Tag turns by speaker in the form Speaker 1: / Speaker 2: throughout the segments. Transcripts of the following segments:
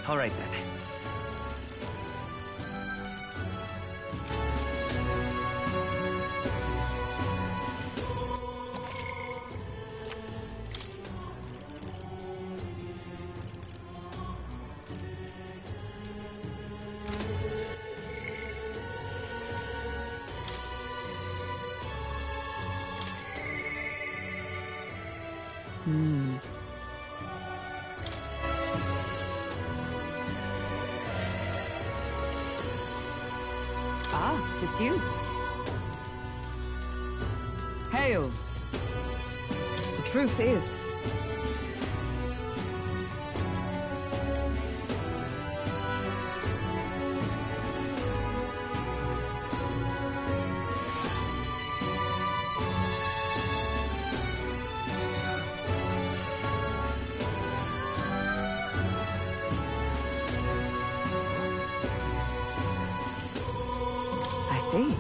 Speaker 1: All right then.
Speaker 2: Ah, 'tis you. Hail. The truth is, I see.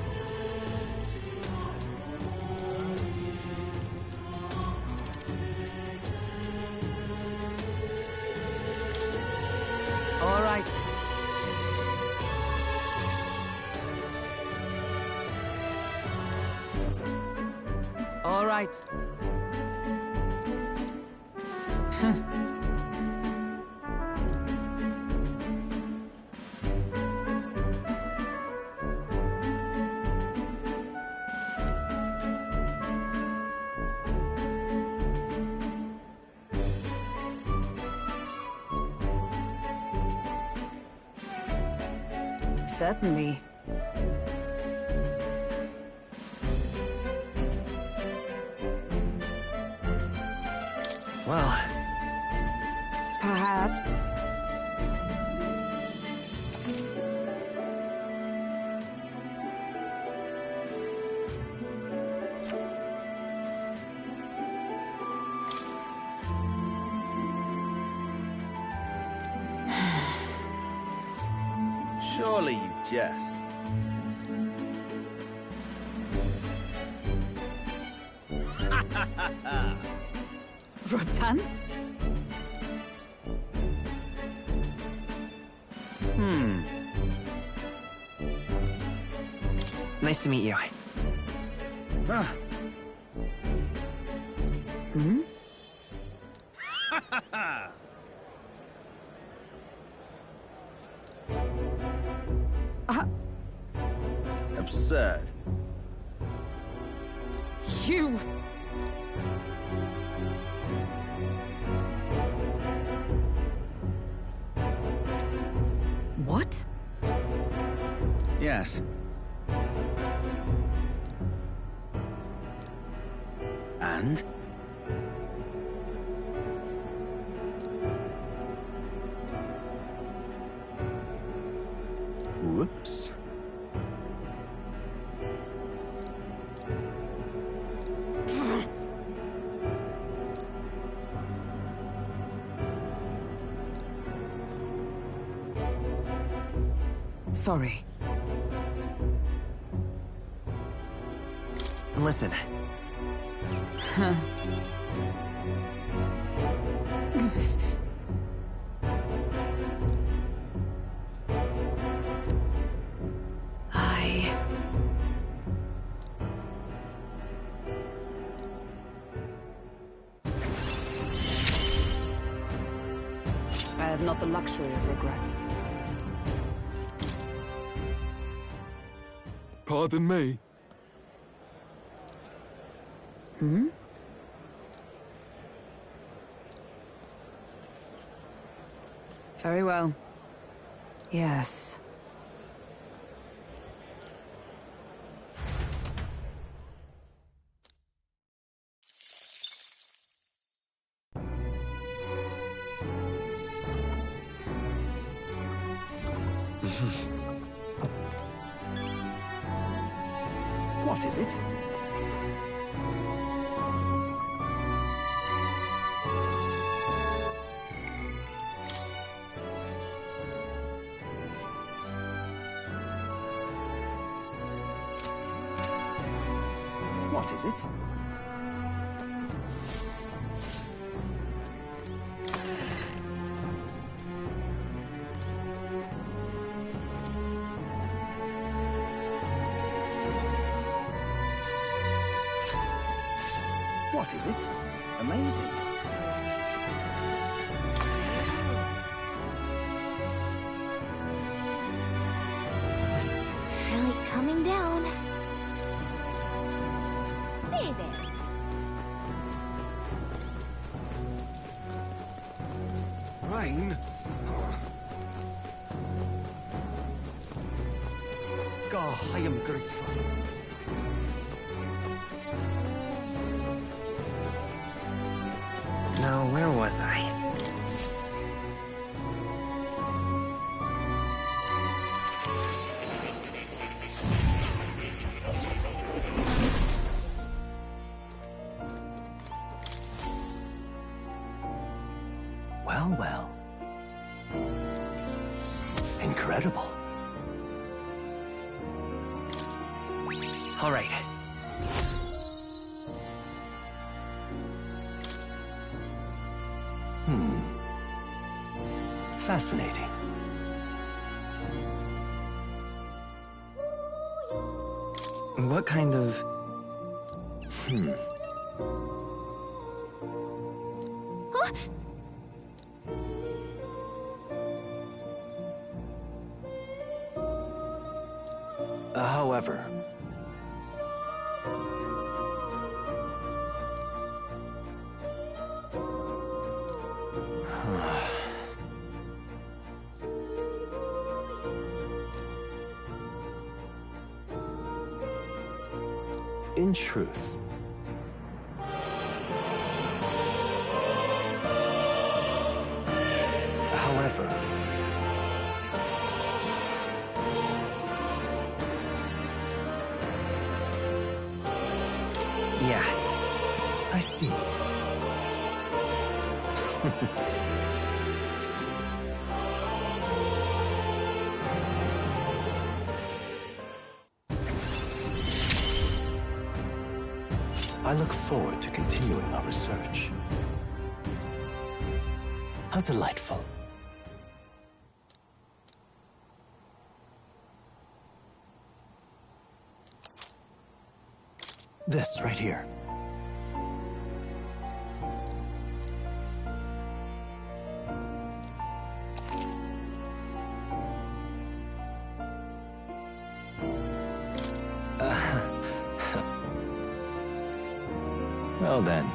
Speaker 2: All right. All right. Certainly.
Speaker 1: Well,
Speaker 2: Perhaps.
Speaker 3: Surely you jest.
Speaker 2: Rotanth?
Speaker 1: nice to meet you.
Speaker 2: Hmm?
Speaker 3: Absurd.
Speaker 2: You! What?
Speaker 3: Yes. And? Whoops.
Speaker 2: Sorry.
Speaker 1: Listen,
Speaker 2: I have not the luxury of regret.
Speaker 4: Pardon me.
Speaker 2: Hmm? Very well. Yes.
Speaker 3: What is it? What is it? What is it? Amazing.
Speaker 1: Really coming down. Say there.
Speaker 4: Rain? God, I am grateful.
Speaker 5: Now, where was I?
Speaker 3: Well, well. Incredible.
Speaker 5: All right.
Speaker 3: Fascinating.
Speaker 5: What kind of...
Speaker 1: Huh?
Speaker 3: However... In truth, however,
Speaker 5: Yeah.
Speaker 3: I see. I look forward to continuing our research. How delightful. This right here. Well then.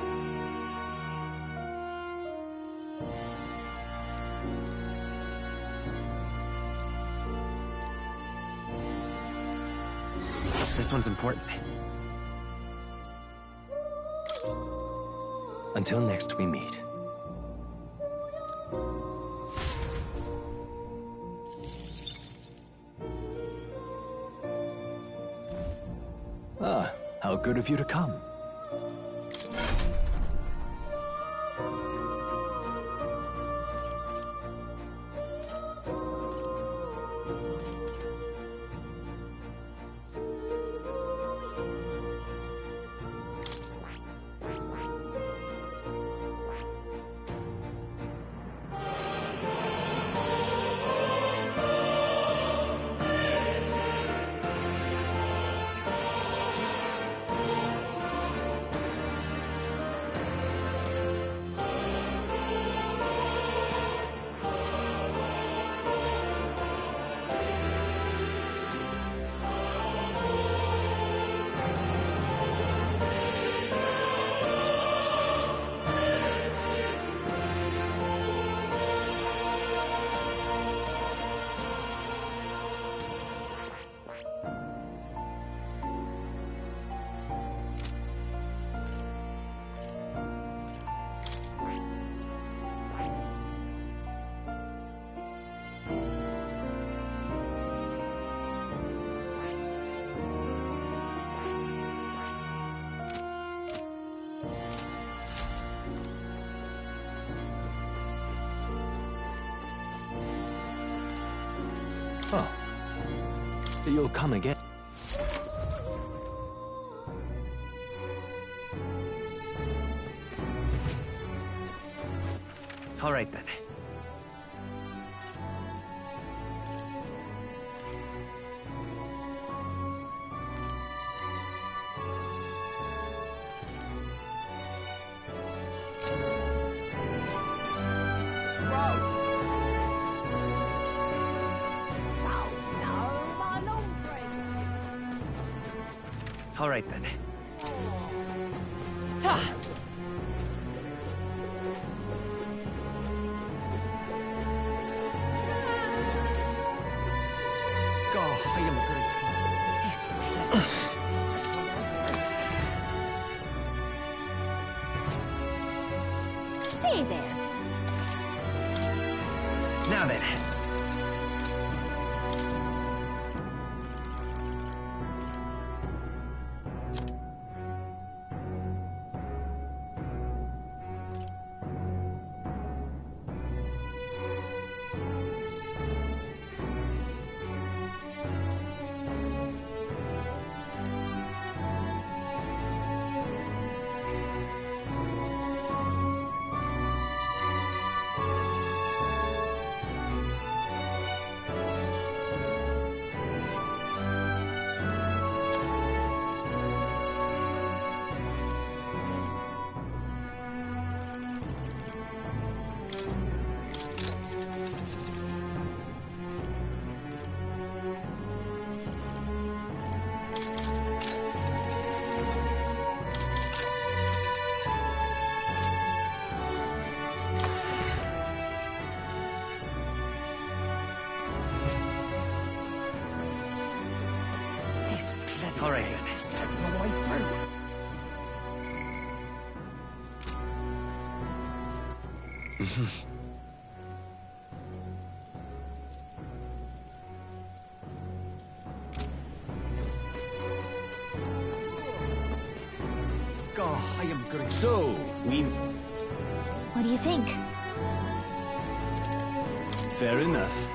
Speaker 5: This one's important.
Speaker 3: Until next we meet. Ah, how good of you to come. Oh. You'll come again.
Speaker 5: All right, then. All right then.
Speaker 4: God, I am grateful. It's pleasant.
Speaker 1: Say there.
Speaker 5: Now then. All right then.
Speaker 4: Setting your way through. God, I am grateful.
Speaker 5: So, we...
Speaker 1: What do you think?
Speaker 5: Fair enough.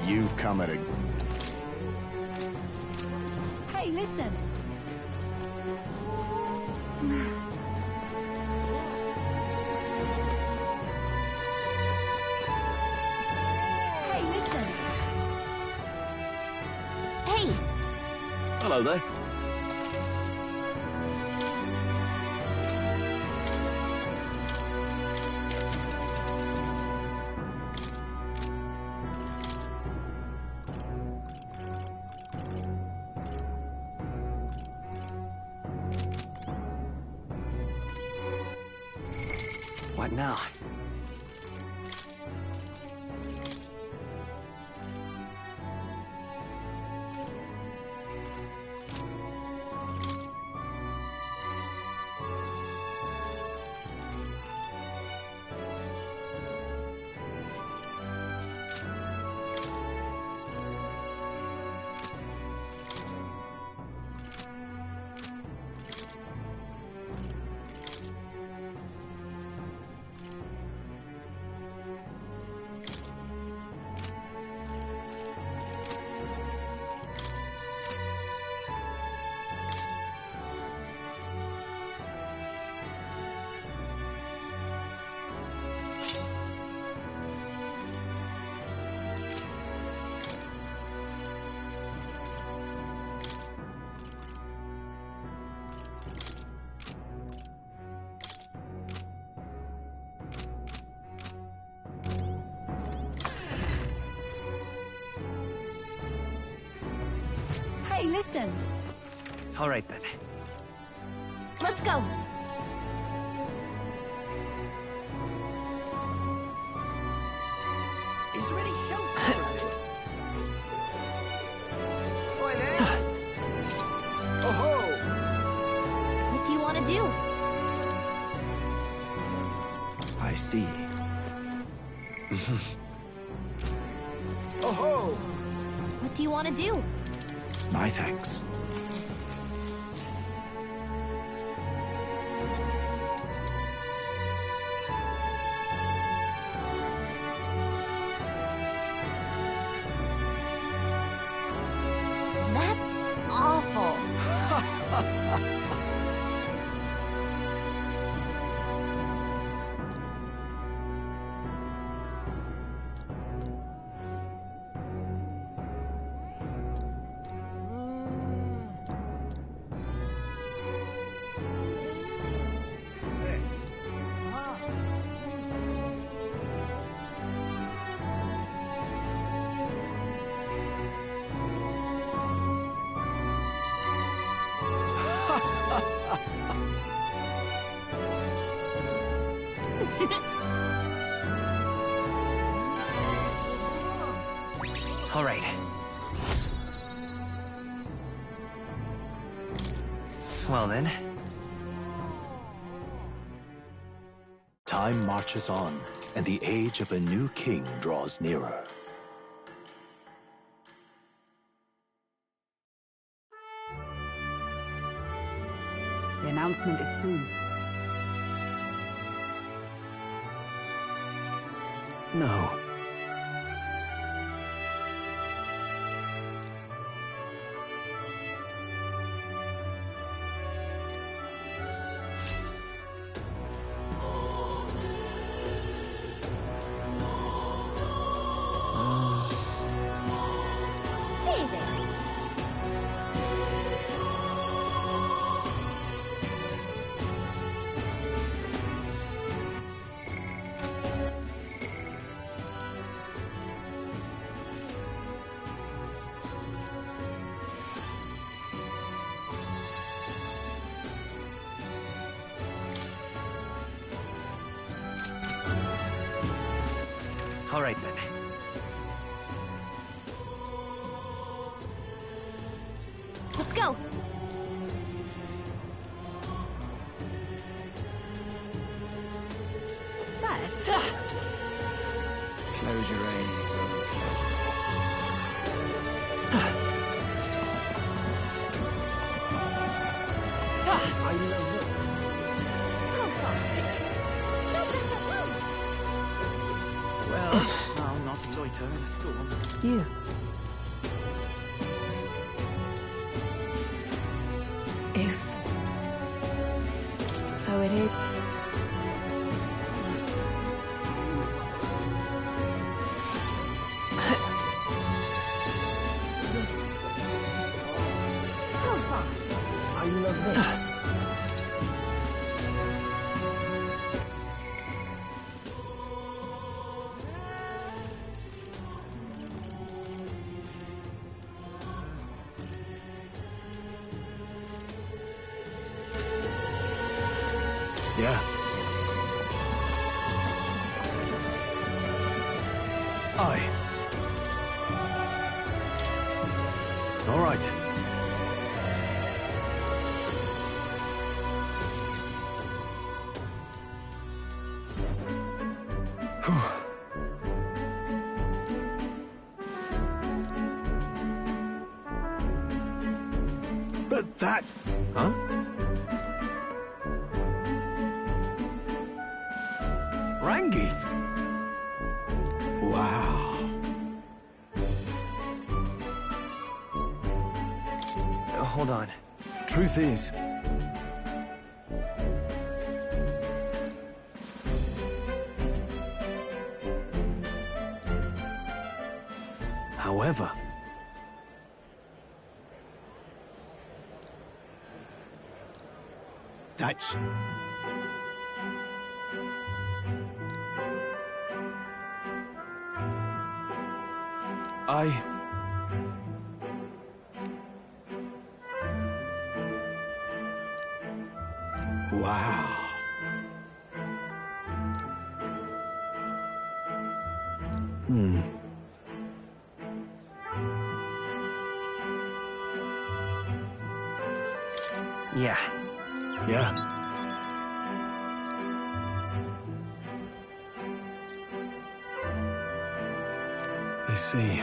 Speaker 3: You've come at a...
Speaker 1: Hey, listen. Hey, listen. Hey.
Speaker 5: Hello there. What now?
Speaker 1: Hey, listen.
Speaker 5: All right then.
Speaker 1: Let's go.
Speaker 4: Is there any shelter around it? Boy there. Oh ho!
Speaker 1: What do you want to do?
Speaker 3: I see.
Speaker 4: Oh ho!
Speaker 1: What do you want to do?
Speaker 3: My thanks.
Speaker 1: That's awful.
Speaker 5: All right. Well then.
Speaker 3: Time marches on, and the age of a new king draws nearer.
Speaker 2: The announcement is soon.
Speaker 3: No.
Speaker 1: Save it.
Speaker 5: All right then.
Speaker 1: Let's go.
Speaker 2: But
Speaker 4: Close your eye. I love it.
Speaker 1: How far? Stop it at home.
Speaker 4: Well, I'll not loiter in a storm.
Speaker 2: you. If so it is.
Speaker 1: How far?
Speaker 4: I love it.
Speaker 3: Yeah. Aye. All right. But that... Huh? Rangith? Wow.
Speaker 5: Hold on.
Speaker 3: Truth is... However... That's... Wow.
Speaker 5: Yeah.
Speaker 3: Yeah. I see.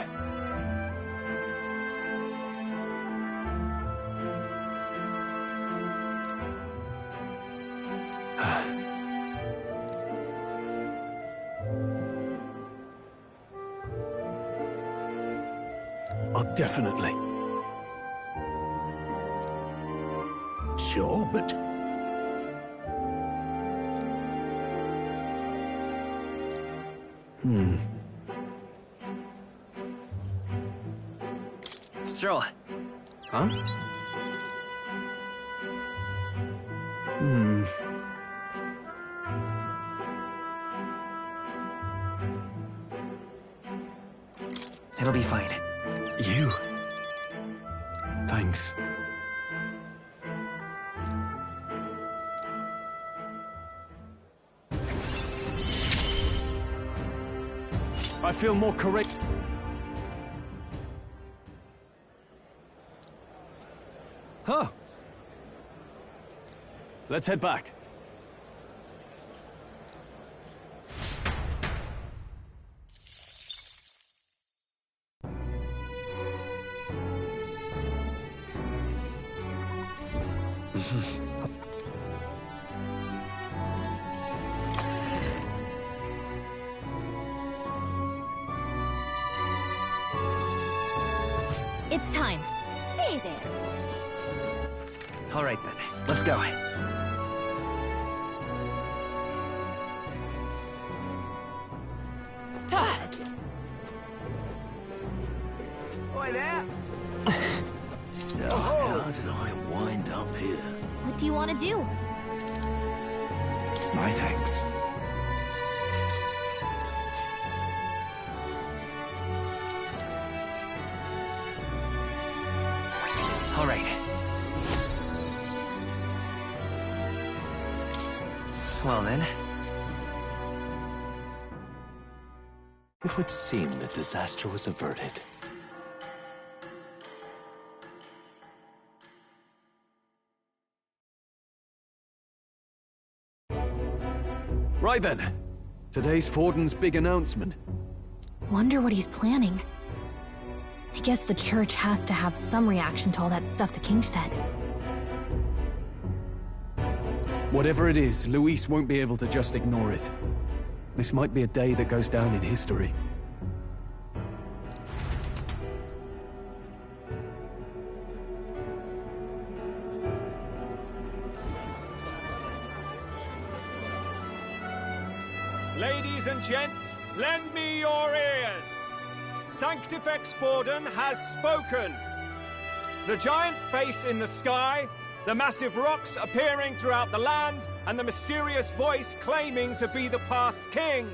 Speaker 3: Oh, definitely. Sure, but...
Speaker 5: Stroll.
Speaker 3: Huh?
Speaker 5: It'll be fine.
Speaker 3: You? Thanks.
Speaker 4: I feel more correct. Huh. Let's head back.
Speaker 1: It's time. Say there.
Speaker 5: All right then, let's go. Oi there!
Speaker 3: How did I wind up here?
Speaker 1: What do you want to do?
Speaker 3: My thanks.
Speaker 5: All right. Well then.
Speaker 3: It would seem the disaster was averted.
Speaker 4: Right then. Today's Forden's big announcement.
Speaker 1: Wonder what he's planning. I guess the church has to have some reaction to all that stuff the king said.
Speaker 4: Whatever it is, Luis won't be able to just ignore it. This might be a day that goes down in history.
Speaker 6: Ladies and gents, lend me your ears. Sanctifex Forden has spoken. The giant face in the sky, the massive rocks appearing throughout the land, and the mysterious voice claiming to be the past king.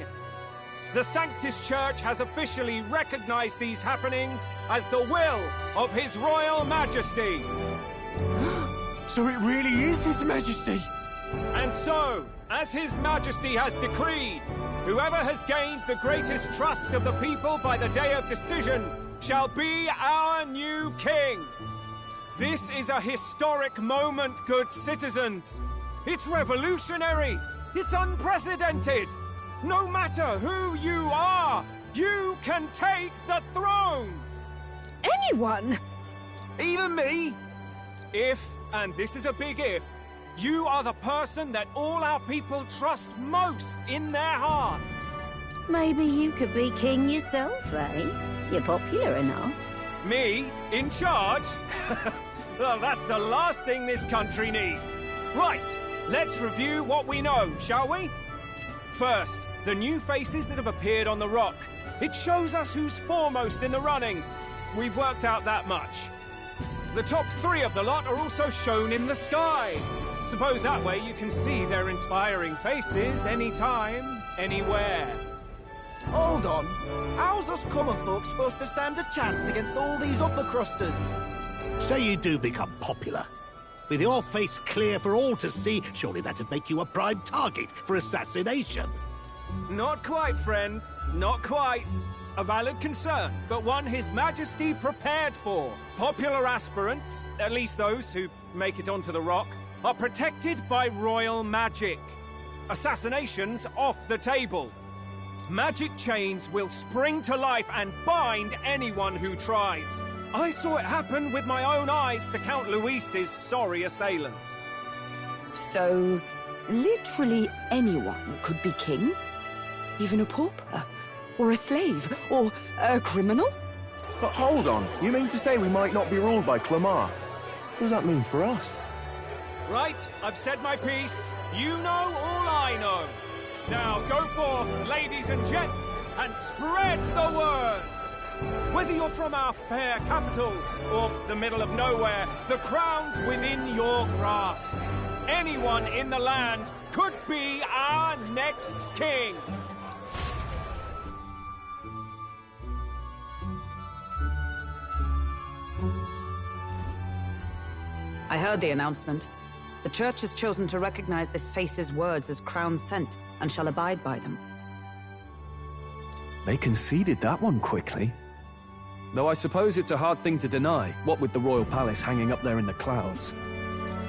Speaker 6: The Sanctus Church has officially recognized these happenings as the will of His Royal Majesty.
Speaker 4: So it really is His Majesty!
Speaker 6: And so, as His Majesty has decreed, whoever has gained the greatest trust of the people by the day of decision shall be our new king. This is a historic moment, good citizens. It's revolutionary. It's unprecedented. No matter who you are, you can take the throne.
Speaker 2: Anyone?
Speaker 4: Even me?
Speaker 6: If, and this is a big if, you are the person that all our people trust most in their hearts.
Speaker 7: Maybe you could be king yourself, eh? You're popular enough.
Speaker 6: Me? In charge? Well, that's the last thing this country needs. Right, let's review what we know, shall we? First, the new faces that have appeared on the rock. It shows us who's foremost in the running. We've worked out that much. The top 3 of the lot are also shown in the sky. Suppose that way you can see their inspiring faces anytime, anywhere.
Speaker 8: Hold on. How's us common folk supposed to stand a chance against all these upper crusters?
Speaker 9: Say you do become popular. With your face clear for all to see, surely that'd make you a prime target for assassination.
Speaker 6: Not quite, friend. Not quite. A valid concern, but one His Majesty prepared for. Popular aspirants, at least those who make it onto the rock, are protected by royal magic. Assassinations off the table. Magic chains will spring to life and bind anyone who tries. I saw it happen with my own eyes to Count Luis's sorry assailant.
Speaker 2: So, literally anyone could be king? Even a pauper? Or a slave? Or a criminal?
Speaker 3: But hold on, you mean to say we might not be ruled by Clamar? What does that mean for us?
Speaker 6: Right, I've said my piece. You know all I know. Now go forth, ladies and gents, and spread the word. Whether you're from our fair capital or the middle of nowhere, the crown's within your grasp. Anyone in the land could be our next king.
Speaker 2: I heard the announcement. The church has chosen to recognize this face's words as crown sent, and shall abide by them.
Speaker 4: They conceded that one quickly. Though I suppose it's a hard thing to deny, what with the royal palace hanging up there in the clouds.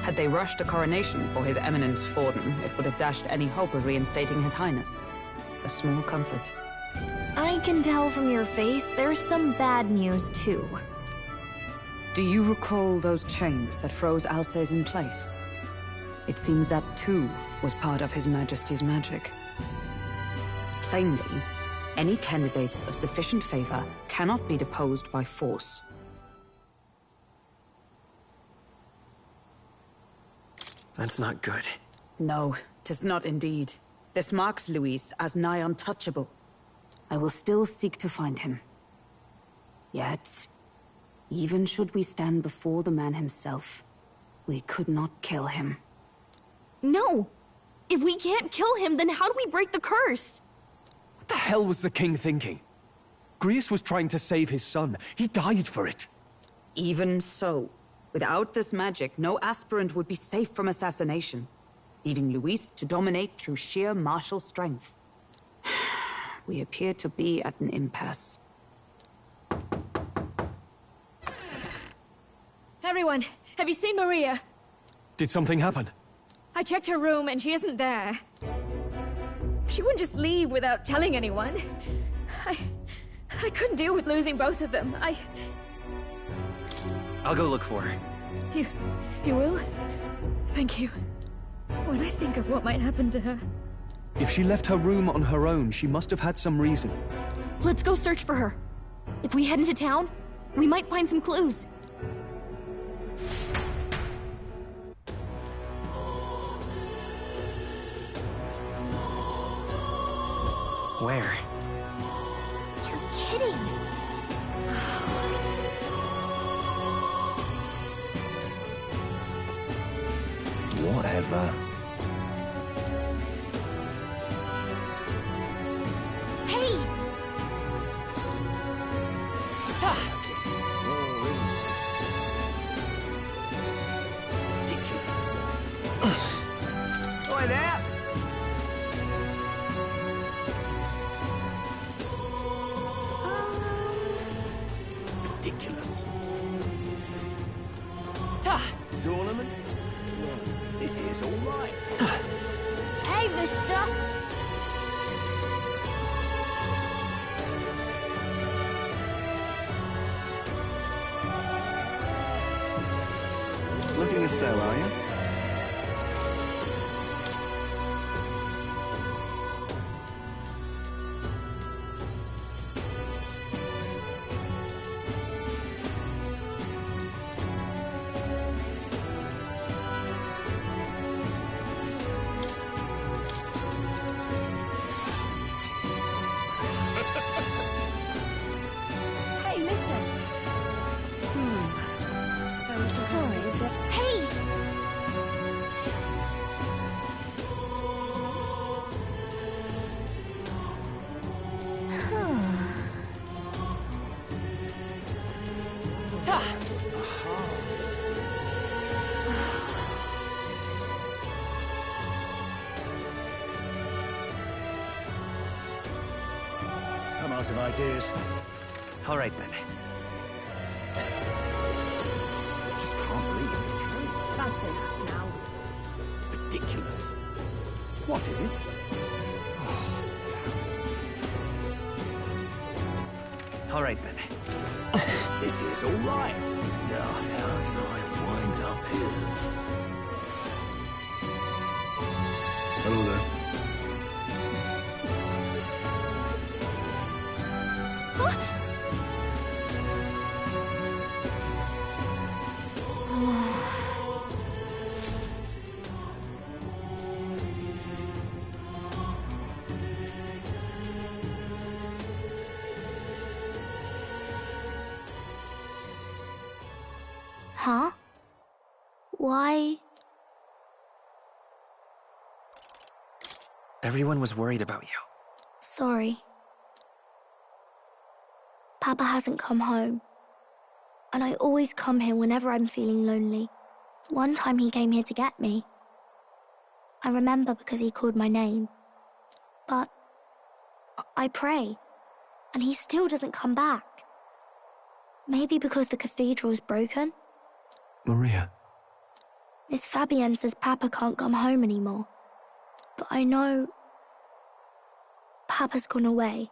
Speaker 2: Had they rushed a coronation for His Eminence Forden, it would have dashed any hope of reinstating His Highness. A small comfort.
Speaker 1: I can tell from your face there's some bad news, too.
Speaker 2: Do you recall those chains that froze Alcés in place? It seems that, too, was part of His Majesty's magic. Plainly, any candidates of sufficient favor cannot be deposed by force.
Speaker 5: That's not good.
Speaker 2: No, 'tis not indeed. This marks Luis as nigh untouchable. I will still seek to find him. Yet, even should we stand before the man himself, we could not kill him.
Speaker 1: No! If we can't kill him, then how do we break the curse?
Speaker 4: What the hell was the king thinking? Grius was trying to save his son. He died for it.
Speaker 2: Even so, without this magic, no aspirant would be safe from assassination, leaving Luis to dominate through sheer martial strength. We appear to be at an impasse.
Speaker 10: Everyone, have you seen Maria?
Speaker 4: Did something happen?
Speaker 10: I checked her room and she isn't there. She wouldn't just leave without telling anyone. I couldn't deal with losing both of them.
Speaker 5: I'll go look for her.
Speaker 10: You will? Thank you. When I think of what might happen to her...
Speaker 4: If she left her room on her own, she must have had some reason.
Speaker 1: Let's go search for her. If we head into town, we might find some clues.
Speaker 5: Where?
Speaker 1: You're kidding.
Speaker 3: Whatever.
Speaker 1: Hey!
Speaker 5: Oi there!
Speaker 9: Ridiculous.
Speaker 5: Zornaman? This is all right.
Speaker 1: Hey, mister!
Speaker 3: Looking to sell, are you?
Speaker 10: Hey, listen. I'm sorry, but...
Speaker 1: Hey!
Speaker 9: I'm out of ideas.
Speaker 5: All right, then.
Speaker 9: Just can't believe it's true.
Speaker 10: That's enough now.
Speaker 9: Ridiculous.
Speaker 3: What is it?
Speaker 5: All right, then.
Speaker 9: This is all right. Now, how did I wind up here?
Speaker 3: Hello there.
Speaker 1: Huh? Why?
Speaker 5: Everyone was worried about you.
Speaker 1: Sorry. Papa hasn't come home. And I always come here whenever I'm feeling lonely. One time he came here to get me. I remember because he called my name. But I pray. and he still doesn't come back. Maybe because the cathedral's broken?
Speaker 4: Maria.
Speaker 1: Miss Fabienne says Papa can't come home anymore. But I know... Papa's gone away.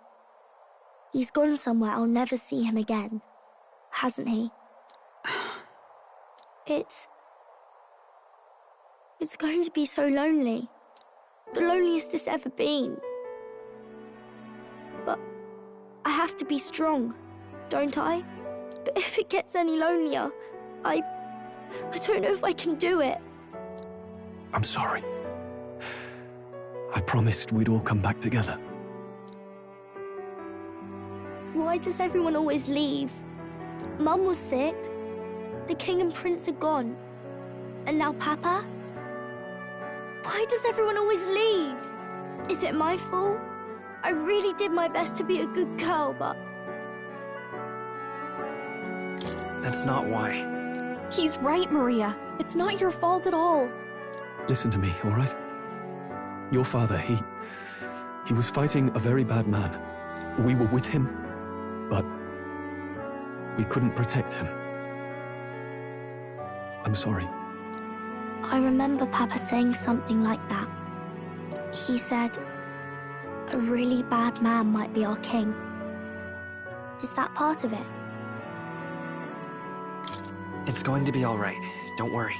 Speaker 1: He's gone somewhere I'll never see him again. Hasn't he? It's going to be so lonely. The loneliest it's ever been. But I have to be strong, don't I? But if it gets any lonelier, I don't know if I can do it.
Speaker 4: I'm sorry. I promised we'd all come back together.
Speaker 1: Why does everyone always leave? Mum was sick. The king and prince are gone. And now Papa? Why does everyone always leave? Is it my fault? I really did my best to be a good girl, but...
Speaker 5: That's not why.
Speaker 11: He's right, Maria. It's not your fault at all.
Speaker 4: Listen to me, all right? Your father, he was fighting a very bad man. We were with him, but we couldn't protect him. I'm sorry.
Speaker 1: I remember Papa saying something like that. He said, a really bad man might be our king. Is that part of it?
Speaker 5: It's going to be all right. Don't worry.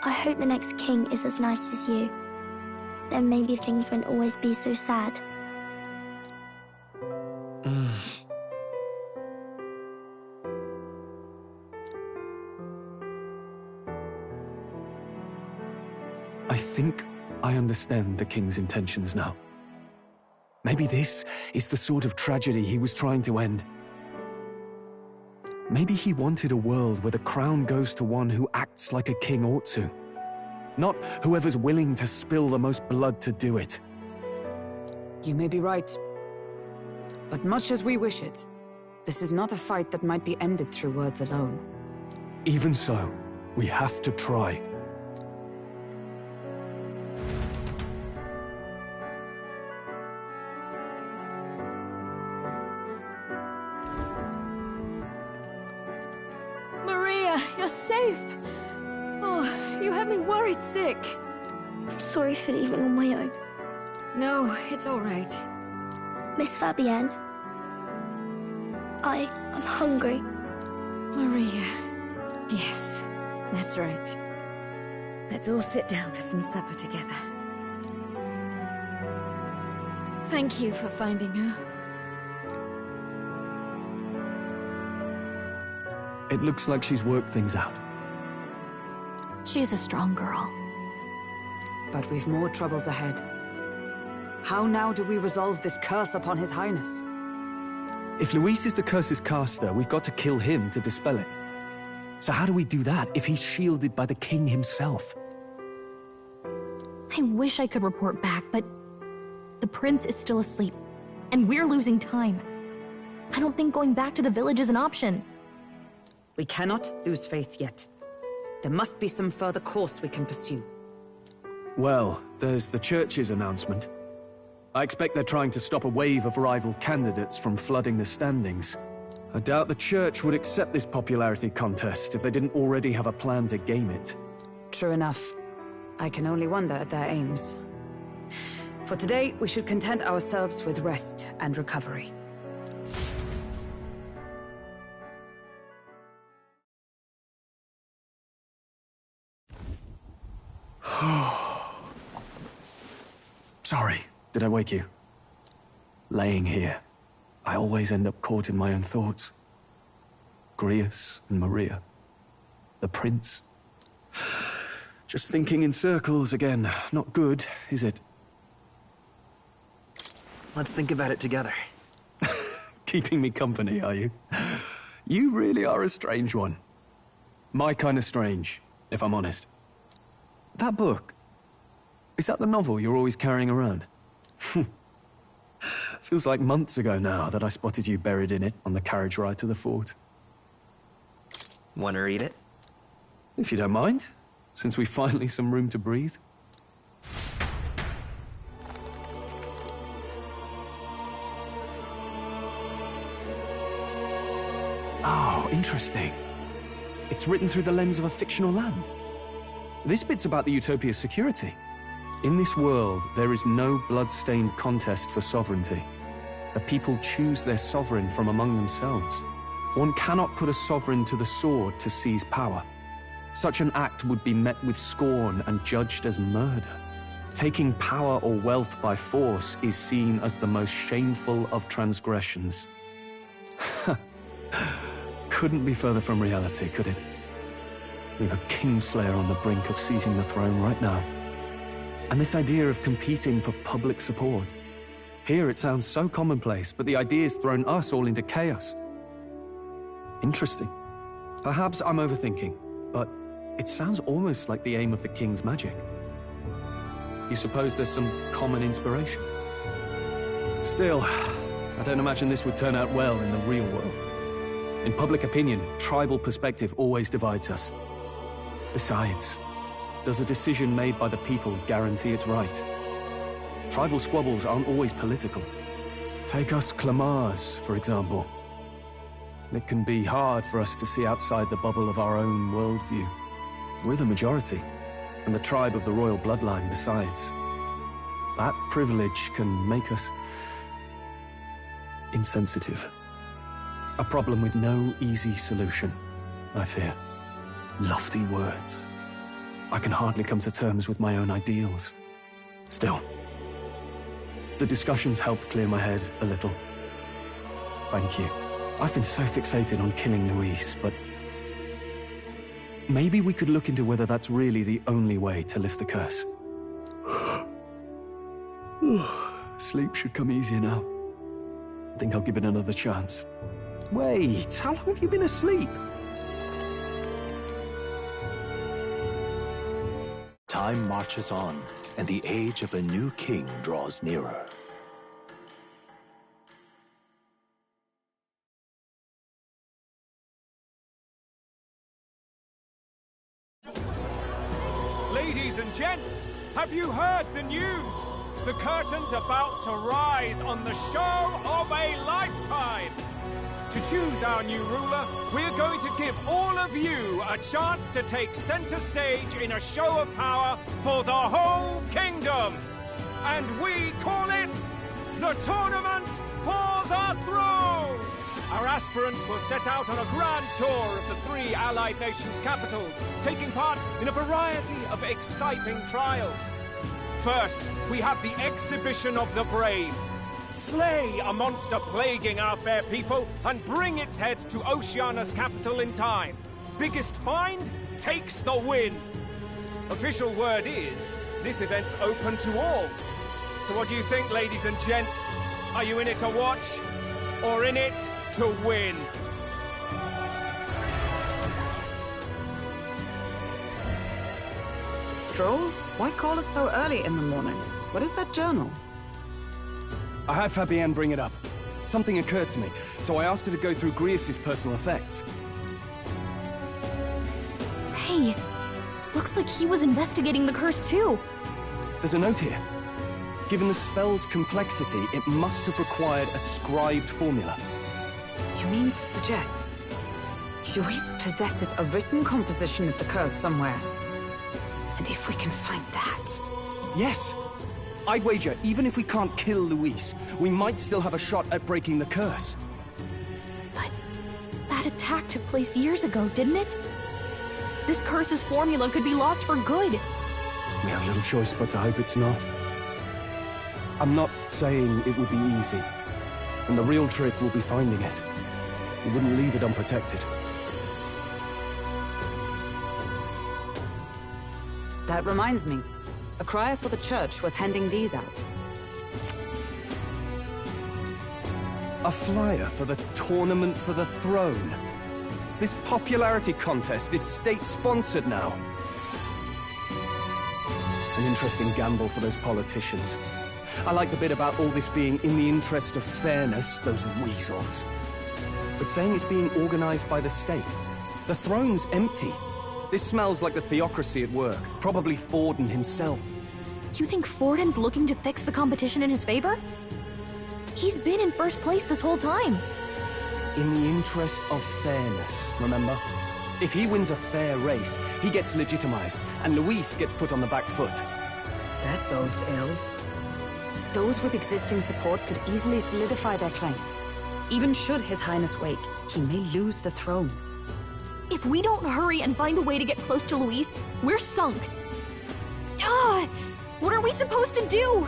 Speaker 1: I hope the next king is as nice as you. Then maybe things won't always be so sad.
Speaker 4: I think I understand the king's intentions now. Maybe this is the sort of tragedy he was trying to end. Maybe he wanted a world where the crown goes to one who acts like a king ought to. Not whoever's willing to spill the most blood to do it.
Speaker 2: You may be right. But much as we wish it, this is not a fight that might be ended through words alone.
Speaker 4: Even so, we have to try.
Speaker 10: Maria, you're safe. Oh, you had me worried sick.
Speaker 1: I'm sorry for leaving on my own.
Speaker 10: No, it's all right.
Speaker 1: Miss Fabienne, I'm hungry.
Speaker 10: Maria. Yes, that's right. Let's all sit down for some supper together. Thank you for finding her.
Speaker 4: It looks like she's worked things out.
Speaker 11: She's a strong girl.
Speaker 2: But we've more troubles ahead. How now do we resolve this curse upon His Highness?
Speaker 4: If Luis is the curse's caster, we've got to kill him to dispel it. So how do we do that if he's shielded by the king himself?
Speaker 11: I wish I could report back, but the prince is still asleep, and we're losing time. I don't think going back to the village is an option.
Speaker 2: We cannot lose faith yet. There must be some further course we can pursue.
Speaker 4: Well, there's the church's announcement. I expect they're trying to stop a wave of rival candidates from flooding the standings. I doubt the church would accept this popularity contest if they didn't already have a plan to game it.
Speaker 2: True enough. I can only wonder at their aims. For today, we should content ourselves with rest and recovery.
Speaker 4: Sorry, did I wake you? Laying here, I always end up caught in my own thoughts. Grius and Maria. The prince. Just thinking in circles again. Not good, is it?
Speaker 5: Let's think about it together.
Speaker 4: Keeping me company, are you? You really are a strange one. My kind of strange, if I'm honest. That book, is that the novel you're always carrying around? Feels like months ago now that I spotted you buried in it on the carriage ride to the fort.
Speaker 5: Want to read it?
Speaker 4: If you don't mind, since we've finally some room to breathe. Interesting. It's written through the lens of a fictional land. This bit's about the Utopia's security. In this world, there is no blood-stained contest for sovereignty. The people choose their sovereign from among themselves. One cannot put a sovereign to the sword to seize power. Such an act would be met with scorn and judged as murder. Taking power or wealth by force is seen as the most shameful of transgressions. Couldn't be further from reality, could it? We have a Kingslayer on the brink of seizing the throne right now. And this idea of competing for public support. Here it sounds so commonplace, but the idea's thrown us all into chaos. Interesting. Perhaps I'm overthinking, but it sounds almost like the aim of the King's magic. You suppose there's some common inspiration? Still, I don't imagine this would turn out well in the real world. In public opinion, tribal perspective always divides us. Besides, does a decision made by the people guarantee it's right? Tribal squabbles aren't always political. Take us Clamars, for example. It can be hard for us to see outside the bubble of our own worldview. We're the majority, and the tribe of the royal bloodline besides. That privilege can make us insensitive. A problem with no easy solution, I fear. Lofty words. I can hardly come to terms with my own ideals. Still, the discussions helped clear my head a little. Thank you. I've been so fixated on killing Luis, but maybe we could look into whether that's really the only way to lift the curse. Sleep should come easier now. I think I'll give it another chance. Wait, how long have you been asleep?
Speaker 9: Time marches on, and the age of a new king draws nearer.
Speaker 6: Ladies and gents, have you heard the news? The curtain's about to rise on the show of a lifetime. To choose our new ruler, we're going to give all of you a chance to take center stage in a show of power for the whole kingdom. And we call it the Tournament for the Throne. Our aspirants will set out on a grand tour of the 3 allied nations' capitals, taking part in a variety of exciting trials. First, we have the Exhibition of the Brave. Slay a monster plaguing our fair people and bring its head to Oceania's capital in time. Biggest find takes the win. Official word is, this event's open to all. So what do you think, ladies and gents? Are you in it to watch, or in it to win?
Speaker 2: Stroll? Why call us so early in the morning? What is that journal?
Speaker 4: I had Fabienne bring it up. Something occurred to me, so I asked her to go through Grius' personal effects.
Speaker 11: Hey, looks like he was investigating the curse too.
Speaker 4: There's a note here. Given the spell's complexity, it must have required a scribed formula.
Speaker 2: You mean to suggest Luis possesses a written composition of the curse somewhere? And if we can find that...
Speaker 4: Yes! I'd wager, even if we can't kill Luis, we might still have a shot at breaking the curse.
Speaker 11: But that attack took place years ago, didn't it? This curse's formula could be lost for good.
Speaker 4: We have little choice but to hope it's not. I'm not saying it will be easy. And the real trick will be finding it. We wouldn't leave it unprotected.
Speaker 2: That reminds me. A crier for the church was handing these out.
Speaker 4: A flyer for the Tournament for the Throne. This popularity contest is state-sponsored now. An interesting gamble for those politicians. I like the bit about all this being in the interest of fairness, those weasels. But saying it's being organized by the state. The throne's empty. This smells like the theocracy at work, probably Forden himself.
Speaker 11: You think Forden's looking to fix the competition in his favor? He's been in first place this whole time.
Speaker 4: In the interest of fairness, remember? If he wins a fair race, he gets legitimized, and Luis gets put on the back foot.
Speaker 2: That bodes ill. Those with existing support could easily solidify their claim. Even should His Highness wake, he may lose the throne.
Speaker 11: If we don't hurry and find a way to get close to Luis, we're sunk. Ah! What are we supposed to do?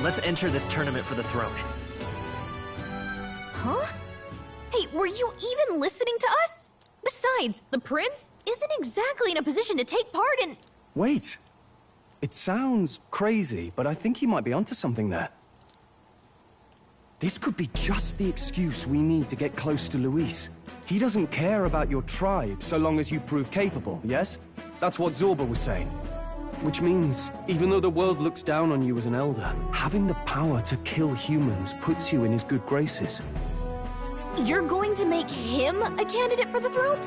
Speaker 5: Let's enter this tournament for the throne.
Speaker 11: Huh? Hey, were you even listening to us? Besides, the prince isn't exactly in a position to take part in...
Speaker 4: Wait. It sounds crazy, but I think he might be onto something there. This could be just the excuse we need to get close to Luis. He doesn't care about your tribe so long as you prove capable, yes? That's what Zorba was saying. Which means, even though the world looks down on you as an elder, having the power to kill humans puts you in his good graces.
Speaker 11: You're going to make him a candidate for the throne?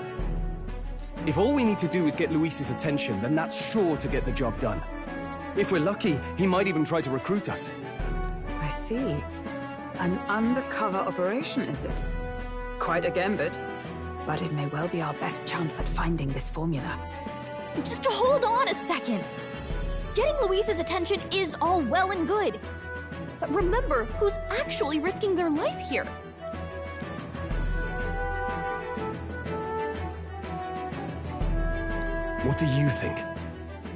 Speaker 4: If all we need to do is get Luis's attention, then that's sure to get the job done. If we're lucky, he might even try to recruit us.
Speaker 2: I see. An undercover operation, is it? Quite a gambit, but it may well be our best chance at finding this formula.
Speaker 11: Just hold on a second. Getting Luis's attention is all well and good. But remember who's actually risking their life here.
Speaker 4: What do you think?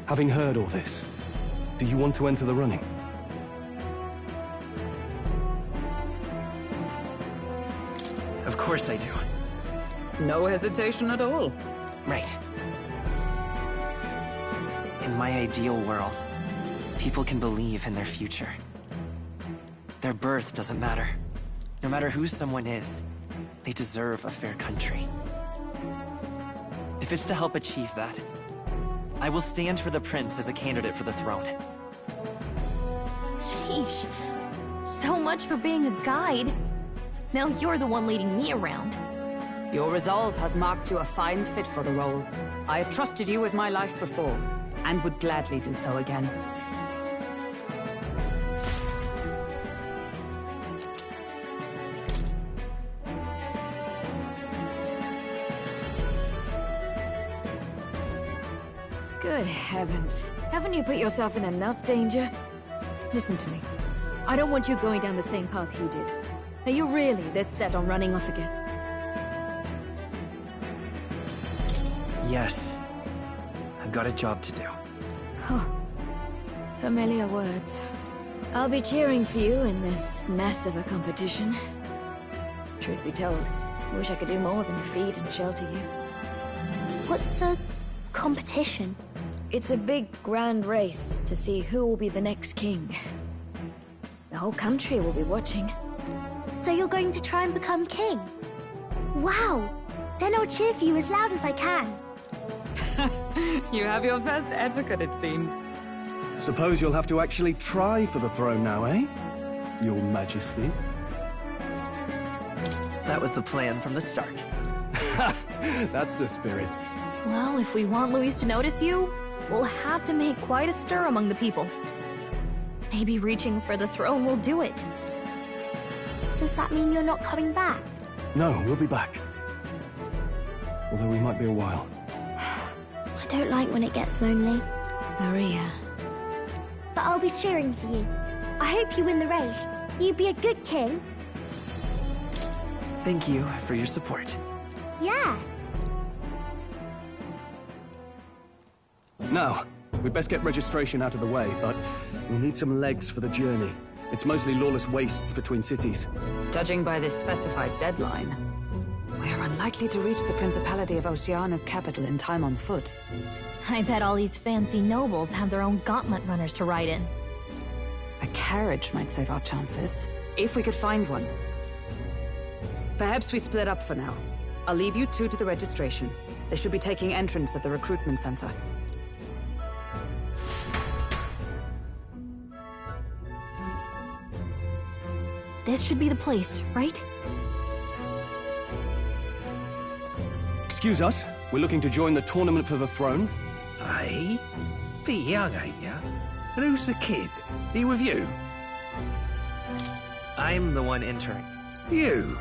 Speaker 4: Having heard all this, do you want to enter the running?
Speaker 5: Of course I do.
Speaker 2: No hesitation at all.
Speaker 5: Right. In my ideal world, people can believe in their future. Their birth doesn't matter. No matter who someone is, they deserve a fair country. If it's to help achieve that, I will stand for the prince as a candidate for the throne.
Speaker 11: Sheesh. So much for being a guide. Now you're the one leading me around.
Speaker 2: Your resolve has marked you a fine fit for the role. I have trusted you with my life before, and would gladly do so again.
Speaker 10: Good heavens. Haven't you put yourself in enough danger? Listen to me. I don't want you going down the same path he did. Are you really this set on running off again?
Speaker 5: Yes. I've got a job to do.
Speaker 10: Huh. Familiar words. I'll be cheering for you in this mess of a competition. Truth be told, I wish I could do more than feed and shelter you.
Speaker 1: What's the competition?
Speaker 10: It's a big, grand race to see who will be the next king. The whole country will be watching.
Speaker 1: So you're going to try and become king? Wow! Then I'll cheer for you as loud as I can.
Speaker 2: You have your first advocate, it seems.
Speaker 4: Suppose you'll have to actually try for the throne now, eh? Your Majesty.
Speaker 5: That was the plan from the start.
Speaker 4: That's the spirit.
Speaker 11: Well, if we want Luis to notice you, we'll have to make quite a stir among the people. Maybe reaching for the throne will do it.
Speaker 1: Does that mean you're not coming back?
Speaker 4: No, we'll be back. Although we might be a while.
Speaker 1: I don't like when it gets lonely.
Speaker 10: Maria.
Speaker 1: But I'll be cheering for you. I hope you win the race. You'd be a good king.
Speaker 5: Thank you for your support.
Speaker 1: Yeah.
Speaker 4: Now, we'd best get registration out of the way, but we'll need some legs for the journey. It's mostly lawless wastes between cities.
Speaker 2: Judging by this specified deadline, we are unlikely to reach the Principality of Oceana's capital in time on foot.
Speaker 11: I bet all these fancy nobles have their own gauntlet runners to ride in.
Speaker 2: A carriage might save our chances, if we could find one. Perhaps we split up for now. I'll leave you two to the registration. They should be taking entrance at the recruitment center.
Speaker 11: This should be the place, right?
Speaker 4: Excuse us, we're looking to join the tournament for the throne.
Speaker 12: Hey? Bit young, ain't ya? And who's the kid? He with you?
Speaker 5: I'm the one entering.
Speaker 12: You?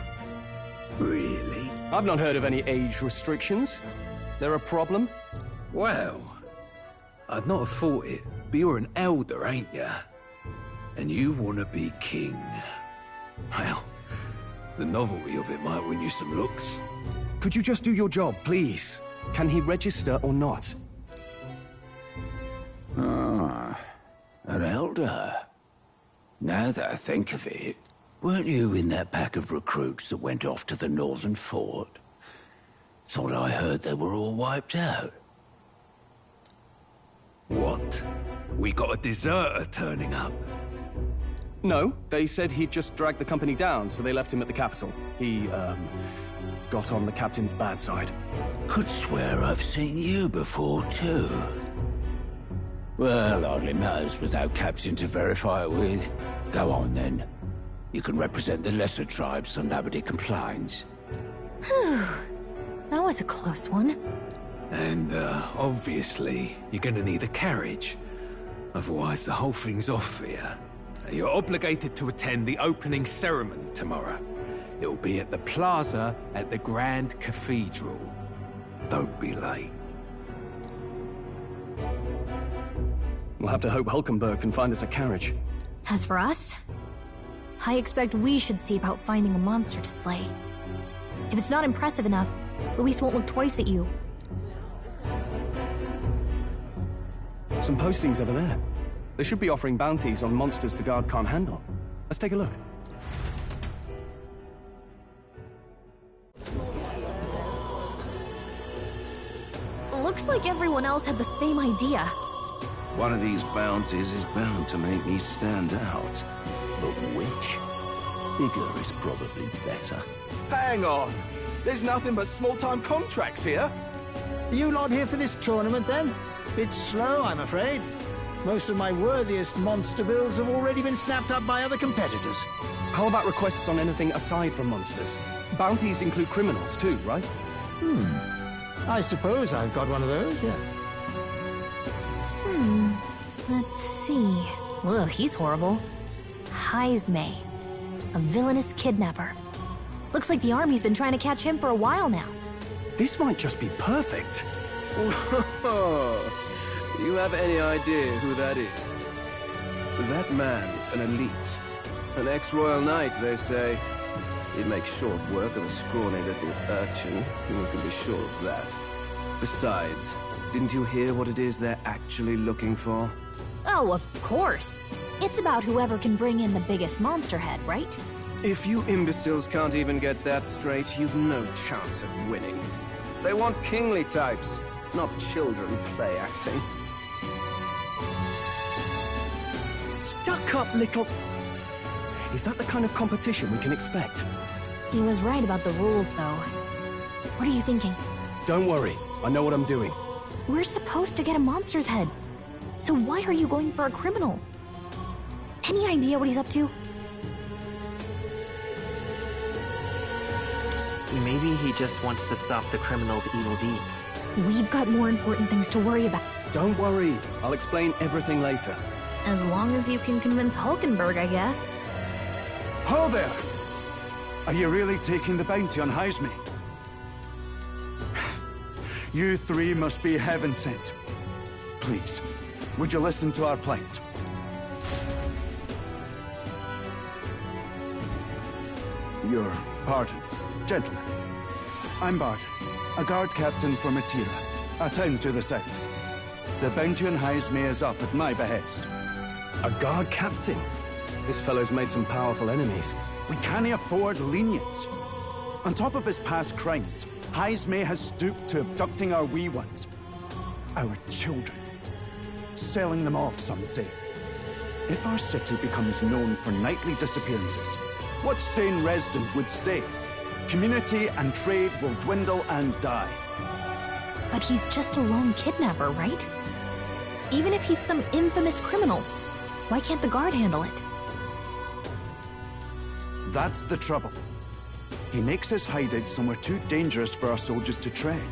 Speaker 12: Really?
Speaker 3: I've not heard of any age restrictions. There a problem?
Speaker 12: Well, I'd not have thought it, but you're an elder, ain't ya? And you want to be king. Well, the novelty of it might win you some looks.
Speaker 3: Could you just do your job, please? Can he register or not?
Speaker 12: Ah, an elder. Now that I think of it, weren't you in that pack of recruits that went off to the northern fort? Thought I heard they were all wiped out. What? We got a deserter turning up?
Speaker 3: No, they said he'd just dragged the company down, so they left him at the capital. He, got on the captain's bad side.
Speaker 12: Could swear I've seen you before, too. Well, hardly matters with no captain to verify it with. Go on, then. You can represent the lesser tribes so nobody complains.
Speaker 11: Whew. That was a close one.
Speaker 12: And, obviously, you're gonna need a carriage. Otherwise, the whole thing's off for you. You're obligated to attend the opening ceremony tomorrow. It'll be at the plaza at the Grand Cathedral. Don't be late.
Speaker 3: We'll have to hope Hulkenberg can find us a carriage.
Speaker 11: As for us, I expect we should see about finding a monster to slay. If it's not impressive enough, Luis won't look twice at you.
Speaker 3: Some postings over there. They should be offering bounties on monsters the guard can't handle. Let's take a look.
Speaker 11: Looks like everyone else had the same idea.
Speaker 13: One of these bounties is bound to make me stand out. But which? Bigger is probably better.
Speaker 8: Hang on! There's nothing but small-time contracts here. Are you not here for this tournament, then? Bit slow, I'm afraid. Most of my worthiest monster bills have already been snapped up by other competitors.
Speaker 3: How about requests on anything aside from monsters? Bounties include criminals too, right?
Speaker 8: I suppose I've got one of those, yeah.
Speaker 11: Let's see. Ugh, he's horrible. Heisme, a villainous kidnapper. Looks like the army's been trying to catch him for a while now.
Speaker 3: This might just be perfect.
Speaker 13: You have any idea who that is? That man's an elite. An ex-royal knight, they say. He'd make short work of a scrawny little urchin, you can be sure of that. Besides, didn't you hear what it is they're actually looking for?
Speaker 11: Oh, of course. It's about whoever can bring in the biggest monster head, right?
Speaker 13: If you imbeciles can't even get that straight, you've no chance of winning. They want kingly types, not children play acting.
Speaker 3: Stuck-up little... Is that the kind of competition we can expect?
Speaker 11: He was right about the rules, though. What are you thinking?
Speaker 3: Don't worry, I know what I'm doing.
Speaker 11: We're supposed to get a monster's head. So why are you going for a criminal? Any idea what he's up to?
Speaker 5: Maybe he just wants to stop the criminal's evil deeds.
Speaker 11: We've got more important things to worry about.
Speaker 3: Don't worry, I'll explain everything later.
Speaker 11: As long as you can convince Hulkenberg, I guess.
Speaker 14: Ho there! Are you really taking the bounty on Heisme? You three must be heaven sent. Please, would you listen to our plight? Your pardon, gentlemen. I'm Barton, a guard captain from Atira, a town to the south. The bounty on Heisme is up at my behest.
Speaker 3: A guard captain? This fellow's made some powerful enemies.
Speaker 14: We can't afford lenience. On top of his past crimes, Heisme has stooped to abducting our wee ones. Our children. Selling them off, some say. If our city becomes known for nightly disappearances, what sane resident would stay? Community and trade will dwindle and die.
Speaker 11: But he's just a lone kidnapper, right? Even if he's some infamous criminal, why can't the guard handle it?
Speaker 14: That's the trouble. He makes his hideout somewhere too dangerous for our soldiers to tread.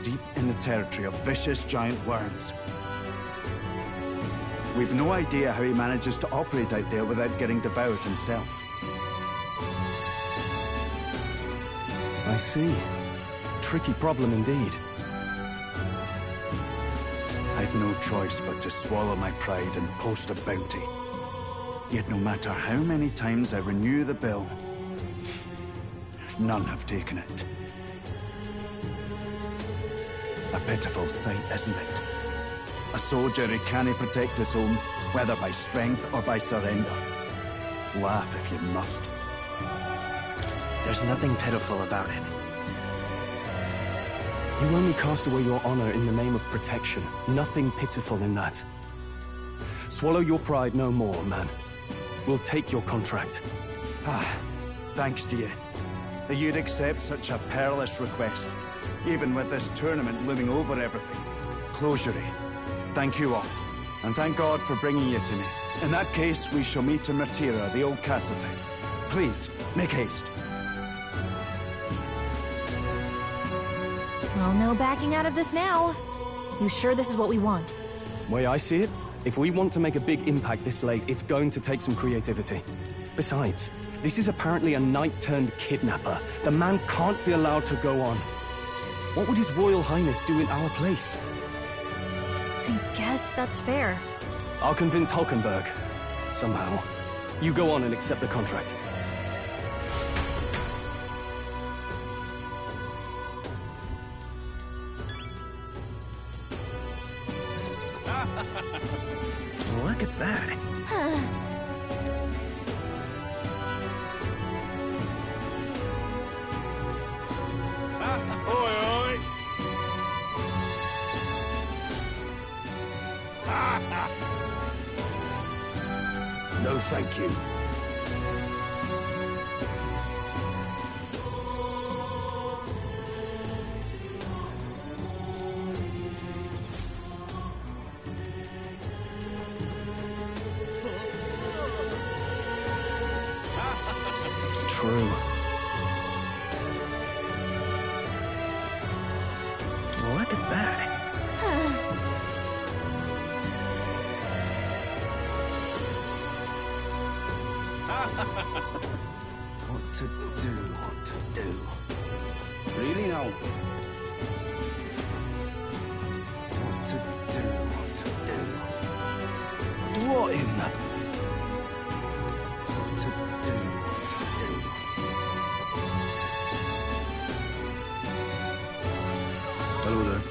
Speaker 14: deep in the territory of vicious giant worms. We've no idea how he manages to operate out there without getting devoured himself.
Speaker 3: I see. Tricky problem indeed.
Speaker 14: I'd no choice but to swallow my pride and post a bounty. Yet no matter how many times I renew the bill, none have taken it. A pitiful sight, isn't it? A soldier who can't protect his home, whether by strength or by surrender. Laugh if you must.
Speaker 5: There's nothing pitiful about it.
Speaker 3: You only cast away your honor in the name of protection. Nothing pitiful in that. Swallow your pride no more, man. We'll take your contract.
Speaker 14: Thanks to you. That you'd accept such a perilous request, even with this tournament looming over everything. Closure. Thank you all, and thank God for bringing you to me. In that case, we shall meet in Matera, the old castle town. Please, make haste.
Speaker 11: Well, no backing out of this now. You sure this is what we want?
Speaker 3: Way I see it, if we want to make a big impact this late, it's going to take some creativity. Besides, this is apparently a knight-turned-kidnapper. The man can't be allowed to go on. What would His Royal Highness do in our place?
Speaker 11: I guess that's fair.
Speaker 3: I'll convince Hulkenberg. Somehow. You go on and accept the contract.
Speaker 5: Look at that.
Speaker 6: Oi, oi!
Speaker 9: No, thank you.
Speaker 3: True.
Speaker 5: Look at that.
Speaker 4: What to do? Really now? What to do? What in the... What to do? Hello there.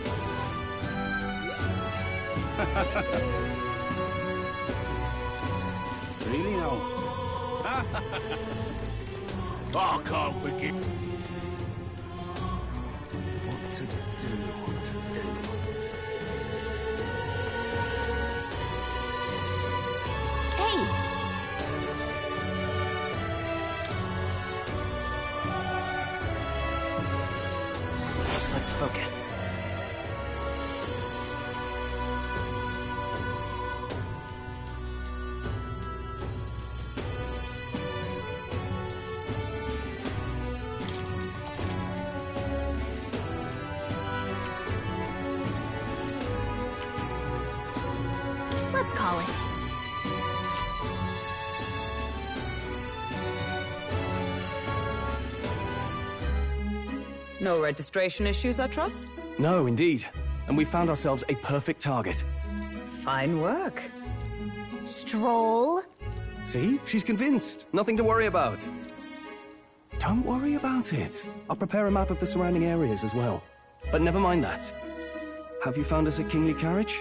Speaker 4: Really now?
Speaker 9: I can't forget.
Speaker 4: What to do?
Speaker 11: Hey!
Speaker 5: Let's focus.
Speaker 11: Let's call it.
Speaker 2: No registration issues, I trust?
Speaker 3: No, indeed. And we found ourselves a perfect target.
Speaker 2: Fine work.
Speaker 11: Stroll.
Speaker 3: See? She's convinced. Nothing to worry about. Don't worry about it. I'll prepare a map of the surrounding areas as well. But never mind that. Have you found us a kingly carriage?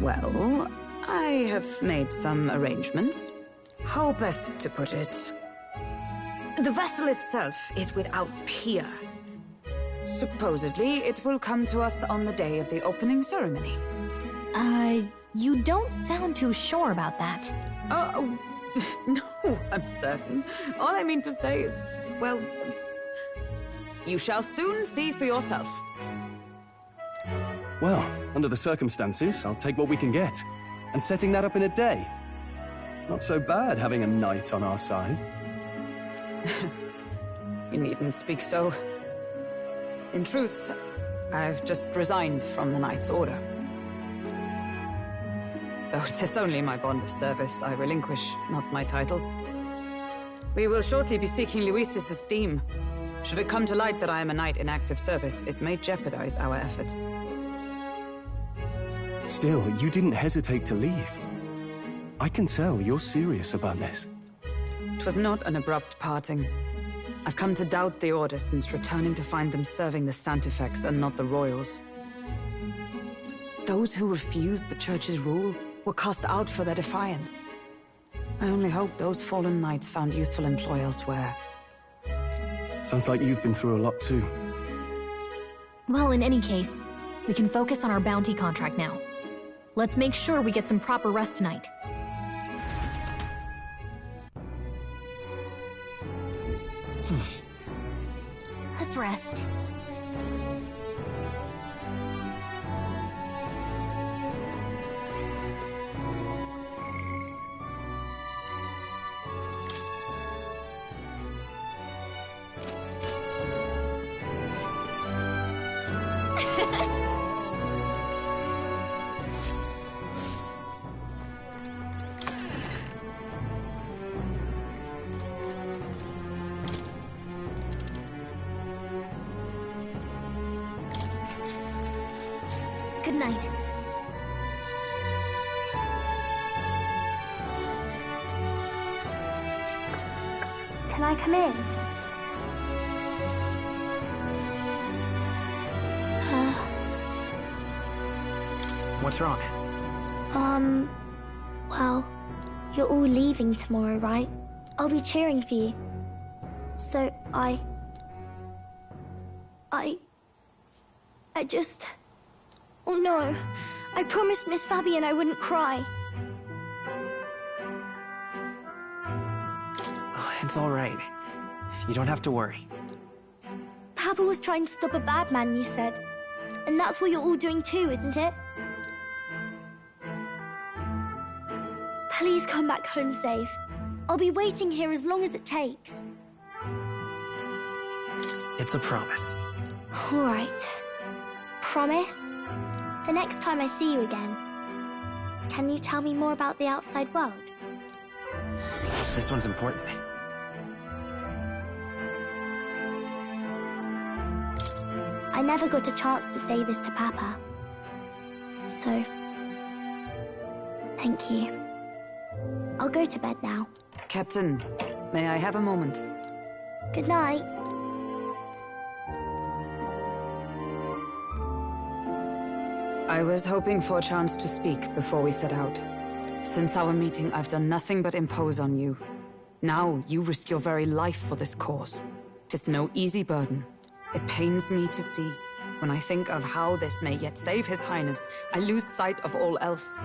Speaker 2: Well, I have made some arrangements. How best to put it? The vessel itself is without peer. Supposedly, it will come to us on the day of the opening ceremony.
Speaker 11: You don't sound too sure about that.
Speaker 2: Oh, no, I'm certain. All I mean to say is, well, you shall soon see for yourself.
Speaker 3: Well, under the circumstances, I'll take what we can get. And setting that up in a day. Not so bad having a knight on our side.
Speaker 2: You needn't speak so. In truth, I've just resigned from the Knight's Order. Though 'tis only my bond of service I relinquish, not my title. We will shortly be seeking Luis's esteem. Should it come to light that I am a knight in active service, it may jeopardize our efforts.
Speaker 3: Still, you didn't hesitate to leave. I can tell you're serious about this.
Speaker 2: It was not an abrupt parting. I've come to doubt the Order since returning to find them serving the Santifex and not the Royals. Those who refused the Church's rule were cast out for their defiance. I only hope those fallen knights found useful employ elsewhere.
Speaker 3: Sounds like you've been through a lot too.
Speaker 11: Well, in any case, we can focus on our bounty contract now. Let's make sure we get some proper rest tonight. Let's rest. Good night.
Speaker 1: Can I come in?
Speaker 5: What's wrong?
Speaker 1: Well, you're all leaving tomorrow, right? I'll be cheering for you. So I just... Oh no, I promised Miss Fabian I wouldn't cry.
Speaker 5: Oh, it's all right. You don't have to worry.
Speaker 1: Papa was trying to stop a bad man, you said. And that's what you're all doing too, isn't it? Please come back home safe. I'll be waiting here as long as it takes.
Speaker 5: It's a promise.
Speaker 1: All right. Promise? The next time I see you again, can you tell me more about the outside world?
Speaker 5: This one's important.
Speaker 1: I never got a chance to say this to Papa. So, thank you. I'll go to bed now.
Speaker 2: Captain, may I have a moment?
Speaker 1: Good night.
Speaker 2: I was hoping for a chance to speak before we set out. Since our meeting, I've done nothing but impose on you. Now, you risk your very life for this cause. 'Tis no easy burden. It pains me to see. When I think of how this may yet save His Highness, I lose sight of all else.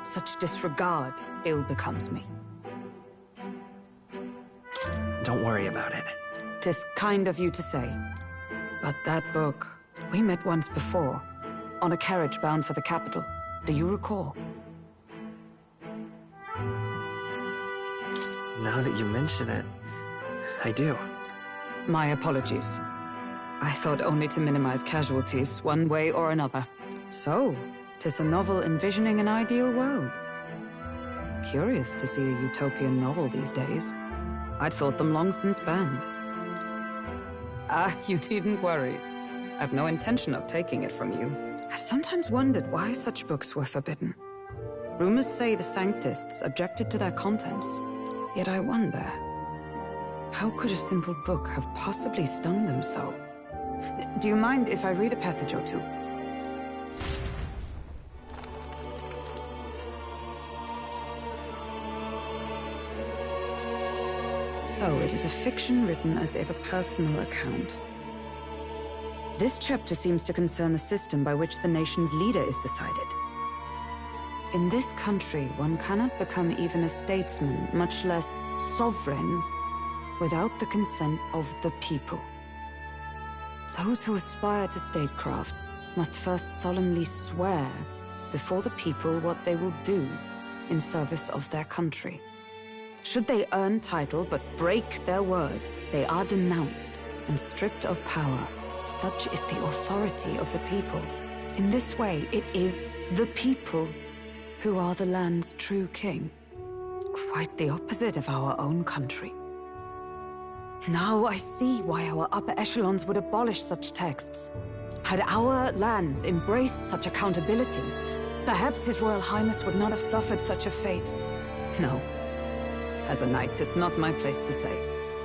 Speaker 2: Such disregard ill becomes me.
Speaker 5: Don't worry about it.
Speaker 2: 'Tis kind of you to say. But that book, we met once before. On a carriage bound for the capital. Do you recall?
Speaker 5: Now that you mention it, I do.
Speaker 2: My apologies. I thought only to minimize casualties, one way or another. So, 'tis a novel envisioning an ideal world. Curious to see a utopian novel these days. I'd thought them long since banned. Ah, you needn't worry. I've no intention of taking it from you. I've sometimes wondered why such books were forbidden. Rumors say the Sanctists objected to their contents. Yet I wonder, how could a simple book have possibly stung them so? Do you mind if I read a passage or two? So it is a fiction written as if a personal account. This chapter seems to concern the system by which the nation's leader is decided. In this country, one cannot become even a statesman, much less sovereign, without the consent of the people. Those who aspire to statecraft must first solemnly swear before the people what they will do in service of their country. Should they earn title but break their word, they are denounced and stripped of power, Such is the authority of the people. In this way, it is the people who are the land's true king. Quite the opposite of our own country. Now I see why our upper echelons would abolish such texts. Had our lands embraced such accountability, perhaps His Royal Highness would not have suffered such a fate. No. As a knight, it's not my place to say.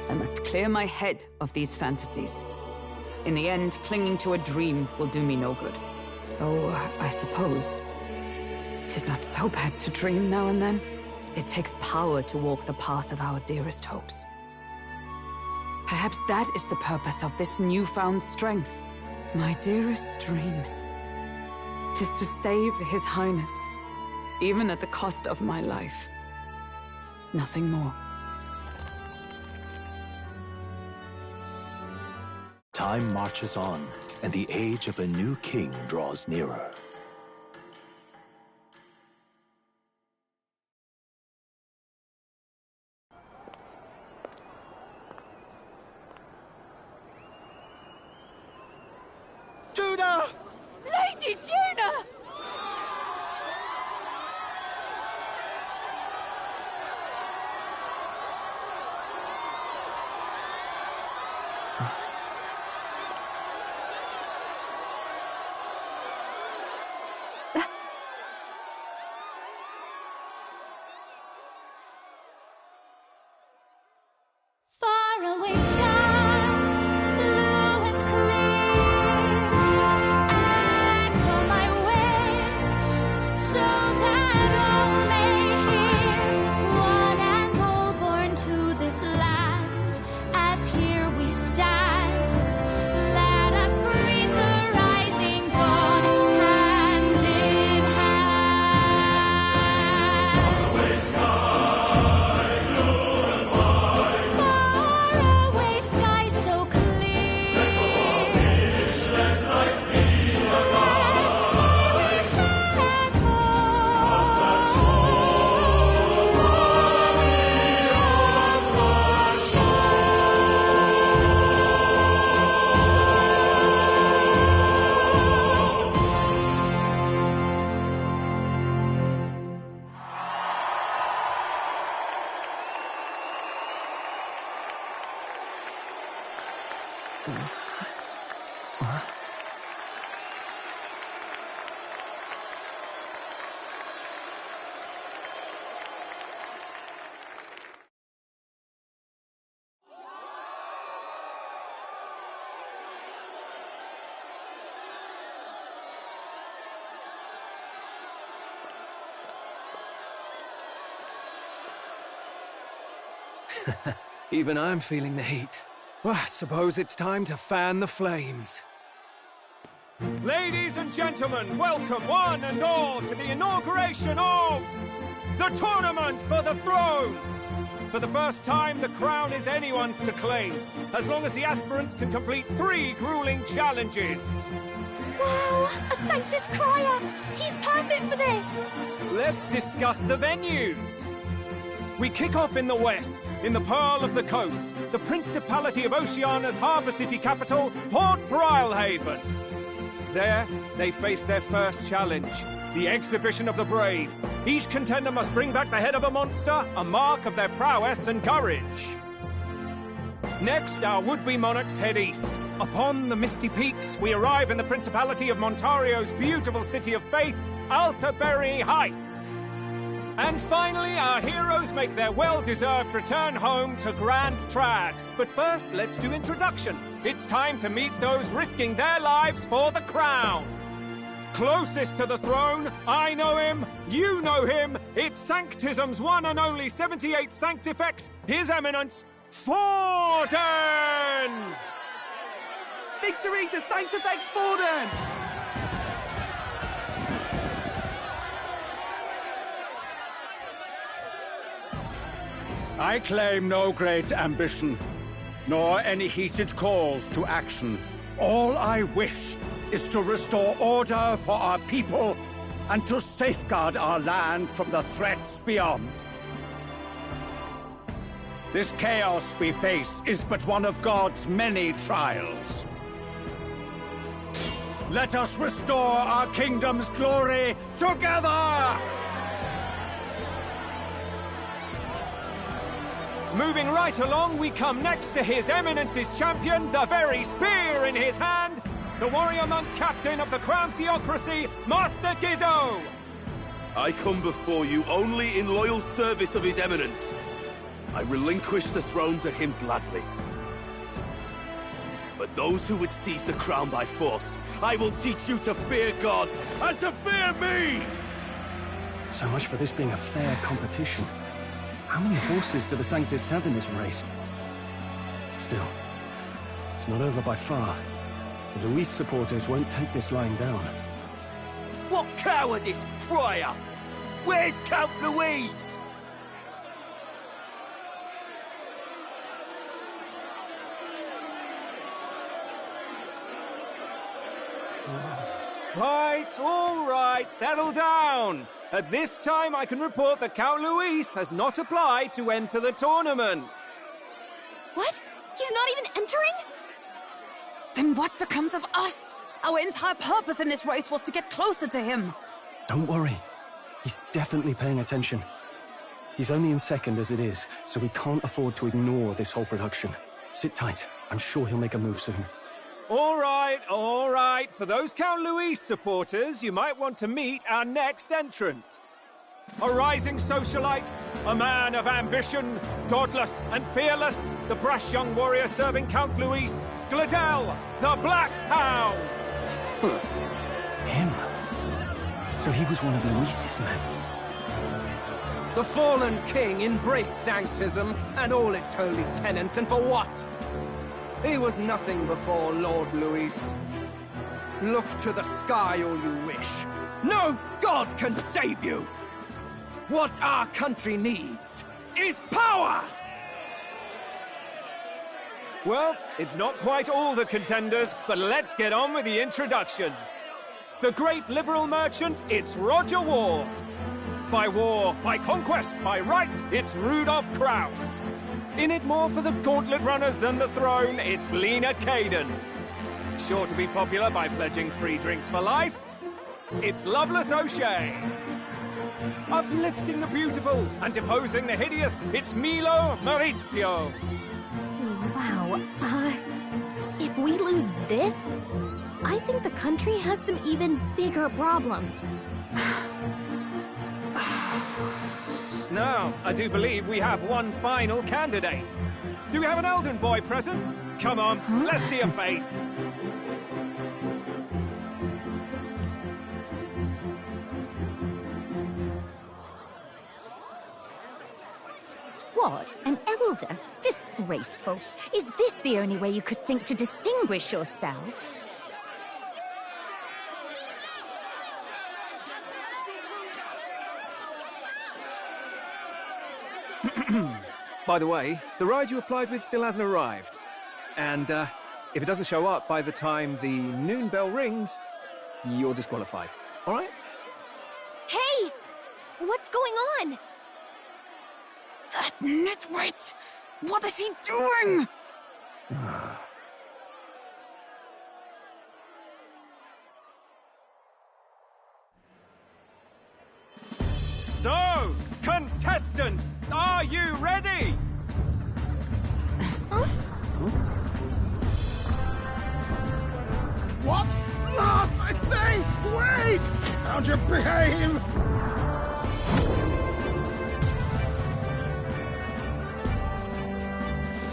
Speaker 2: I must clear my head of these fantasies. In the end, clinging to a dream will do me no good. Oh, I suppose 'tis not so bad to dream now and then. It takes power to walk the path of our dearest hopes. Perhaps that is the purpose of this newfound strength. My dearest dream. 'Tis to save His Highness, even at the cost of my life. Nothing more.
Speaker 9: Time marches on, and the age of a new king draws nearer.
Speaker 8: Judah!
Speaker 10: Lady Judah!
Speaker 1: Faraway sky, blue and clear. Echo my wish, so that all may hear. One and all born to this land, as here we stand. Let us greet the rising dawn, hand in hand. Faraway sky, blue and white. Faraway sky so clear. Let my wish echo.
Speaker 6: Even I'm feeling the heat. Well, I suppose it's time to fan the flames. Ladies and gentlemen, welcome one and all to the inauguration of the Tournament for the Throne! For the first time, the crown is anyone's to claim, as long as the aspirants can complete 3 grueling challenges.
Speaker 1: Wow, a Sanctus Crier! He's perfect for this!
Speaker 6: Let's discuss the venues. We kick off in the west, in the Pearl of the Coast, the Principality of Oceania's harbour city capital, Port Brilehaven. There, they face their first challenge, the Exhibition of the Brave. Each contender must bring back the head of a monster, a mark of their prowess and courage. Next, our would-be monarchs head east. Upon the misty peaks, we arrive in the Principality of Montario's beautiful city of faith, Altaberry Heights. And finally, our heroes make their well-deserved return home to Grand Trad. But first, let's do introductions. It's time to meet those risking their lives for the crown. Closest to the throne, I know him, you know him. It's Sanctism's one and only 78th Sanctifex, His Eminence, Forden!
Speaker 3: Victory to Sanctifex Forden!
Speaker 14: I claim no great ambition, nor any heated calls to action. All I wish is to restore order for our people and to safeguard our land from the threats beyond. This chaos we face is but one of God's many trials.
Speaker 8: Let us restore our kingdom's glory together!
Speaker 6: Moving right along, we come next to His Eminence's champion, the very spear in his hand, the warrior monk captain of the Crown Theocracy, Master Guido!
Speaker 15: I come before you only in loyal service of His Eminence. I relinquish the throne to him gladly. But those who would seize the crown by force, I will teach you to fear God and to fear me!
Speaker 3: So much for this being a fair competition. How many horses do the Sanctus have in this race? Still, it's not over by far. The Luis supporters won't take this lying down.
Speaker 15: What cowardice, crier! Where's Count Louise?
Speaker 6: All right, settle down. At this time, I can report that Count Luis has not applied to enter the tournament.
Speaker 10: What? He's not even entering?
Speaker 2: Then what becomes of us? Our entire purpose in this race was to get closer to him.
Speaker 3: Don't worry. He's definitely paying attention. He's only in second as it is, so we can't afford to ignore this whole production. Sit tight. I'm sure he'll make a move soon.
Speaker 6: All right. For those Count Luis supporters, you might want to meet our next entrant. A rising socialite, a man of ambition, godless and fearless, the brash young warrior serving Count Luis, Gladel, the Black Hound!
Speaker 3: Him? So he was one of Luis's men?
Speaker 16: The fallen king embraced sanctism and all its holy tenets, and for what? He was nothing before Lord Luis. Look to the sky all you wish. No god can save you! What our country needs is power!
Speaker 6: Well, it's not quite all the contenders, but let's get on with the introductions. The great liberal merchant, it's Roger Ward. By war, by conquest, by right, it's Rudolph Krauss. In it more for the gauntlet runners than the throne, it's Lena Caden. Sure to be popular by pledging free drinks for life, it's Loveless O'Shea. Uplifting the beautiful and deposing the hideous, it's Milo Maurizio.
Speaker 11: Wow, if we lose this, I think the country has some even bigger problems.
Speaker 6: Now, I do believe we have one final candidate. Do we have an Elden boy present? Come on, let's see a face.
Speaker 7: What? An elder? Disgraceful. Is this the only way you could think to distinguish yourself?
Speaker 6: By the way, the ride you applied with still hasn't arrived. And, if it doesn't show up by the time the noon bell rings, you're disqualified. All right?
Speaker 11: Hey! What's going on?
Speaker 2: That nitwit! What is he doing?
Speaker 6: So, contestants, are you ready?
Speaker 8: What? Last, I say! Wait! Found your behave!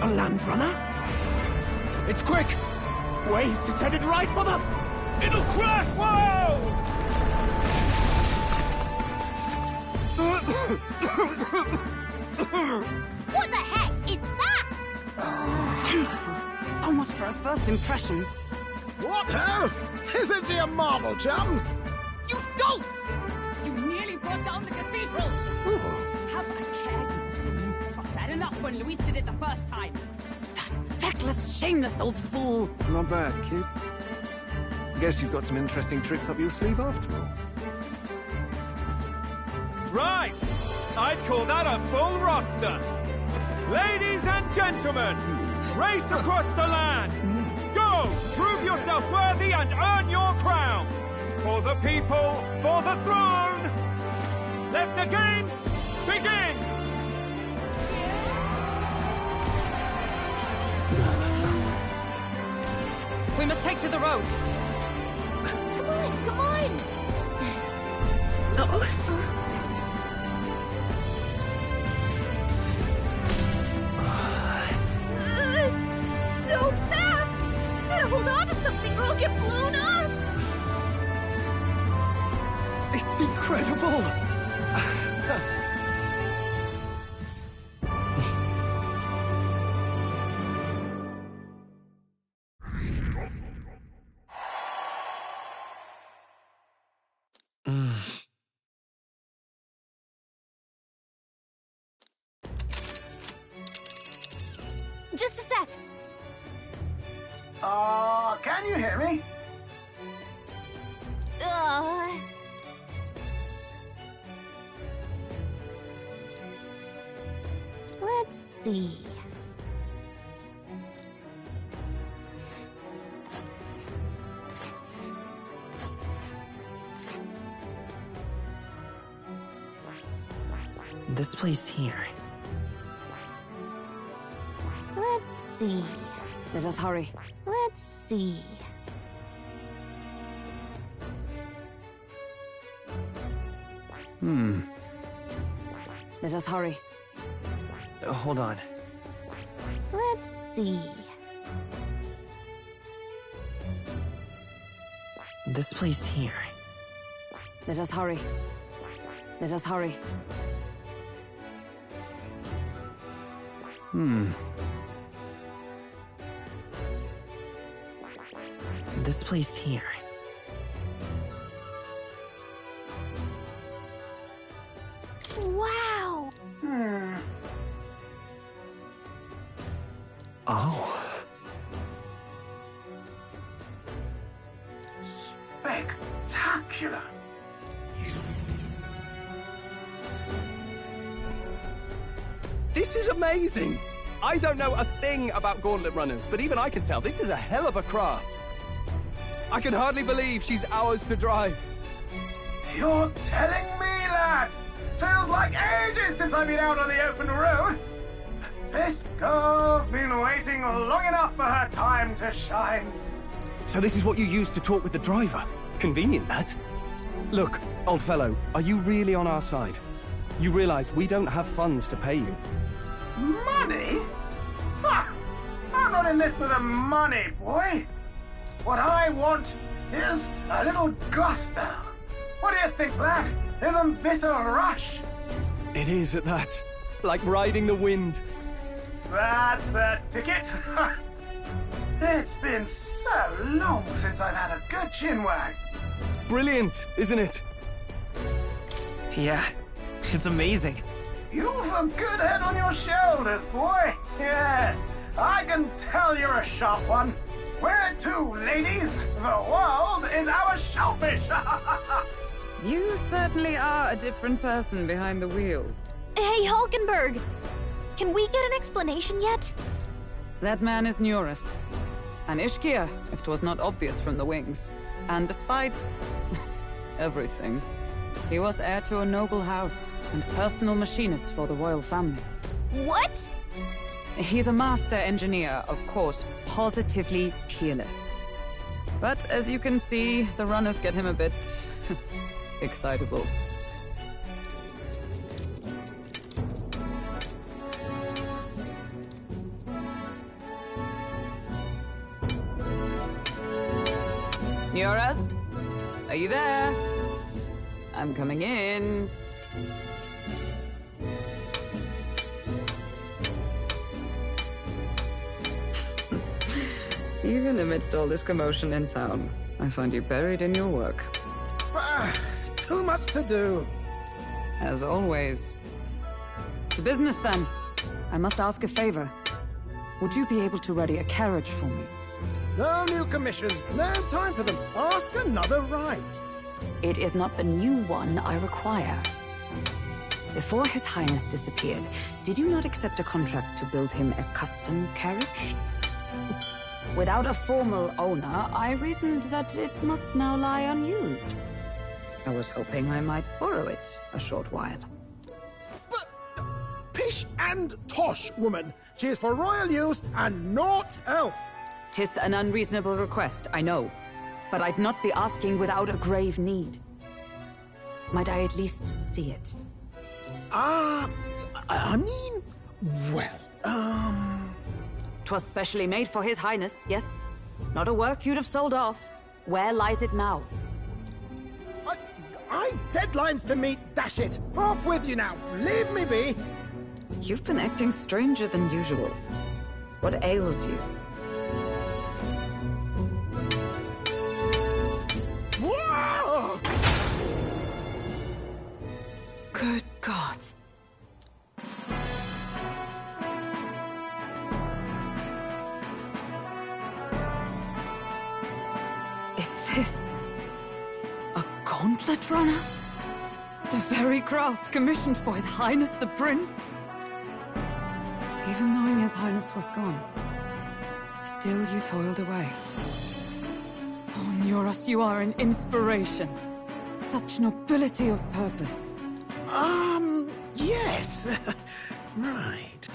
Speaker 16: A land runner?
Speaker 8: It's quick! Wait, it's headed right for them!
Speaker 15: It'll crash!
Speaker 6: Whoa!
Speaker 1: What the heck is that?
Speaker 2: Wonderful. So much for a first impression.
Speaker 8: What ho? Isn't she a marvel, chums?
Speaker 2: You dolt! You nearly brought down the cathedral!
Speaker 17: Have a care, you fool. It was bad enough when Luis did it the first time.
Speaker 2: That feckless, shameless old fool!
Speaker 6: Not bad, kid. Guess you've got some interesting tricks up your sleeve after all. Right! I'd call that a full roster. Ladies and gentlemen, race across the land. Go! Go! Prove yourself worthy and earn your crown! For the people, for the throne! Let the games begin!
Speaker 2: We must take to the road.
Speaker 10: Come on, come on! So fast! Gotta hold on to something or I'll get blown up!
Speaker 3: It's incredible!
Speaker 1: Just a sec.
Speaker 8: Can you hear me?
Speaker 11: Let's see.
Speaker 5: This place here.
Speaker 11: Let's see.
Speaker 2: Let us hurry.
Speaker 11: Let's see.
Speaker 2: Let us hurry.
Speaker 5: Hold on.
Speaker 11: Let's see.
Speaker 5: This place here.
Speaker 2: Let us hurry. Let us hurry.
Speaker 5: This place here.
Speaker 11: Wow!
Speaker 3: Oh.
Speaker 8: Spectacular!
Speaker 3: This is amazing! I don't know a thing about gauntlet runners, but even I can tell this is a hell of a craft. I can hardly believe she's ours to drive.
Speaker 8: You're telling me that? Feels like ages since I've been out on the open road. This girl's been waiting long enough for her time to shine.
Speaker 3: So this is what you used to talk with the driver? Convenient, that. Look, old fellow, are you really on our side? You realize we don't have funds to pay you.
Speaker 8: Money? Ha! I'm not in this for the money, boy. What I want is a little gusto. What do you think, lad? Isn't this a rush?
Speaker 3: It is at that. Like riding the wind.
Speaker 8: That's the ticket. It's been so long since I've had a good chinwag.
Speaker 3: Brilliant, isn't it?
Speaker 5: Yeah, it's amazing.
Speaker 8: You've a good head on your shoulders, boy. Yes, I can tell you're a sharp one. Where to, ladies? The world is our shellfish.
Speaker 2: You certainly are a different person behind the wheel.
Speaker 11: Hey, Hulkenberg! Can we get an explanation yet?
Speaker 2: That man is Neurus. An Ishkia, if 'twas not obvious from the wings. And despite everything, he was heir to a noble house and personal machinist for the royal family.
Speaker 11: What?
Speaker 2: He's a master engineer, of course, positively peerless. But as you can see, the runners get him a bit excitable. Neurus? Are you there? I'm coming in. Even amidst all this commotion in town, I find you buried in your work.
Speaker 8: Too much to do.
Speaker 2: As always. To business, then. I must ask a favor. Would you be able to ready a carriage for me?
Speaker 8: No new commissions. No time for them. Ask another right.
Speaker 2: It is not the new one I require. Before His Highness disappeared, did you not accept a contract to build him a custom carriage? Without a formal owner, I reasoned that it must now lie unused. I was hoping I might borrow it a short while.
Speaker 8: Pish and tosh, woman. She is for royal use and naught else.
Speaker 2: 'Tis an unreasonable request, I know. But I'd not be asking without a grave need. Might I at least see it?
Speaker 8: I mean, well,
Speaker 2: 'Twas specially made for His Highness, yes? Not a work you'd have sold off. Where lies it now?
Speaker 8: I've deadlines to meet, dash it! Off with you now! Leave me be!
Speaker 2: You've been acting stranger than usual. What ails you?
Speaker 8: Whoa!
Speaker 2: Good God. Is this a gauntlet runner? The very craft commissioned for His Highness the Prince? Even knowing His Highness was gone, still you toiled away. Oh, Nuras, you are an inspiration. Such nobility of purpose.
Speaker 8: Yes. Right.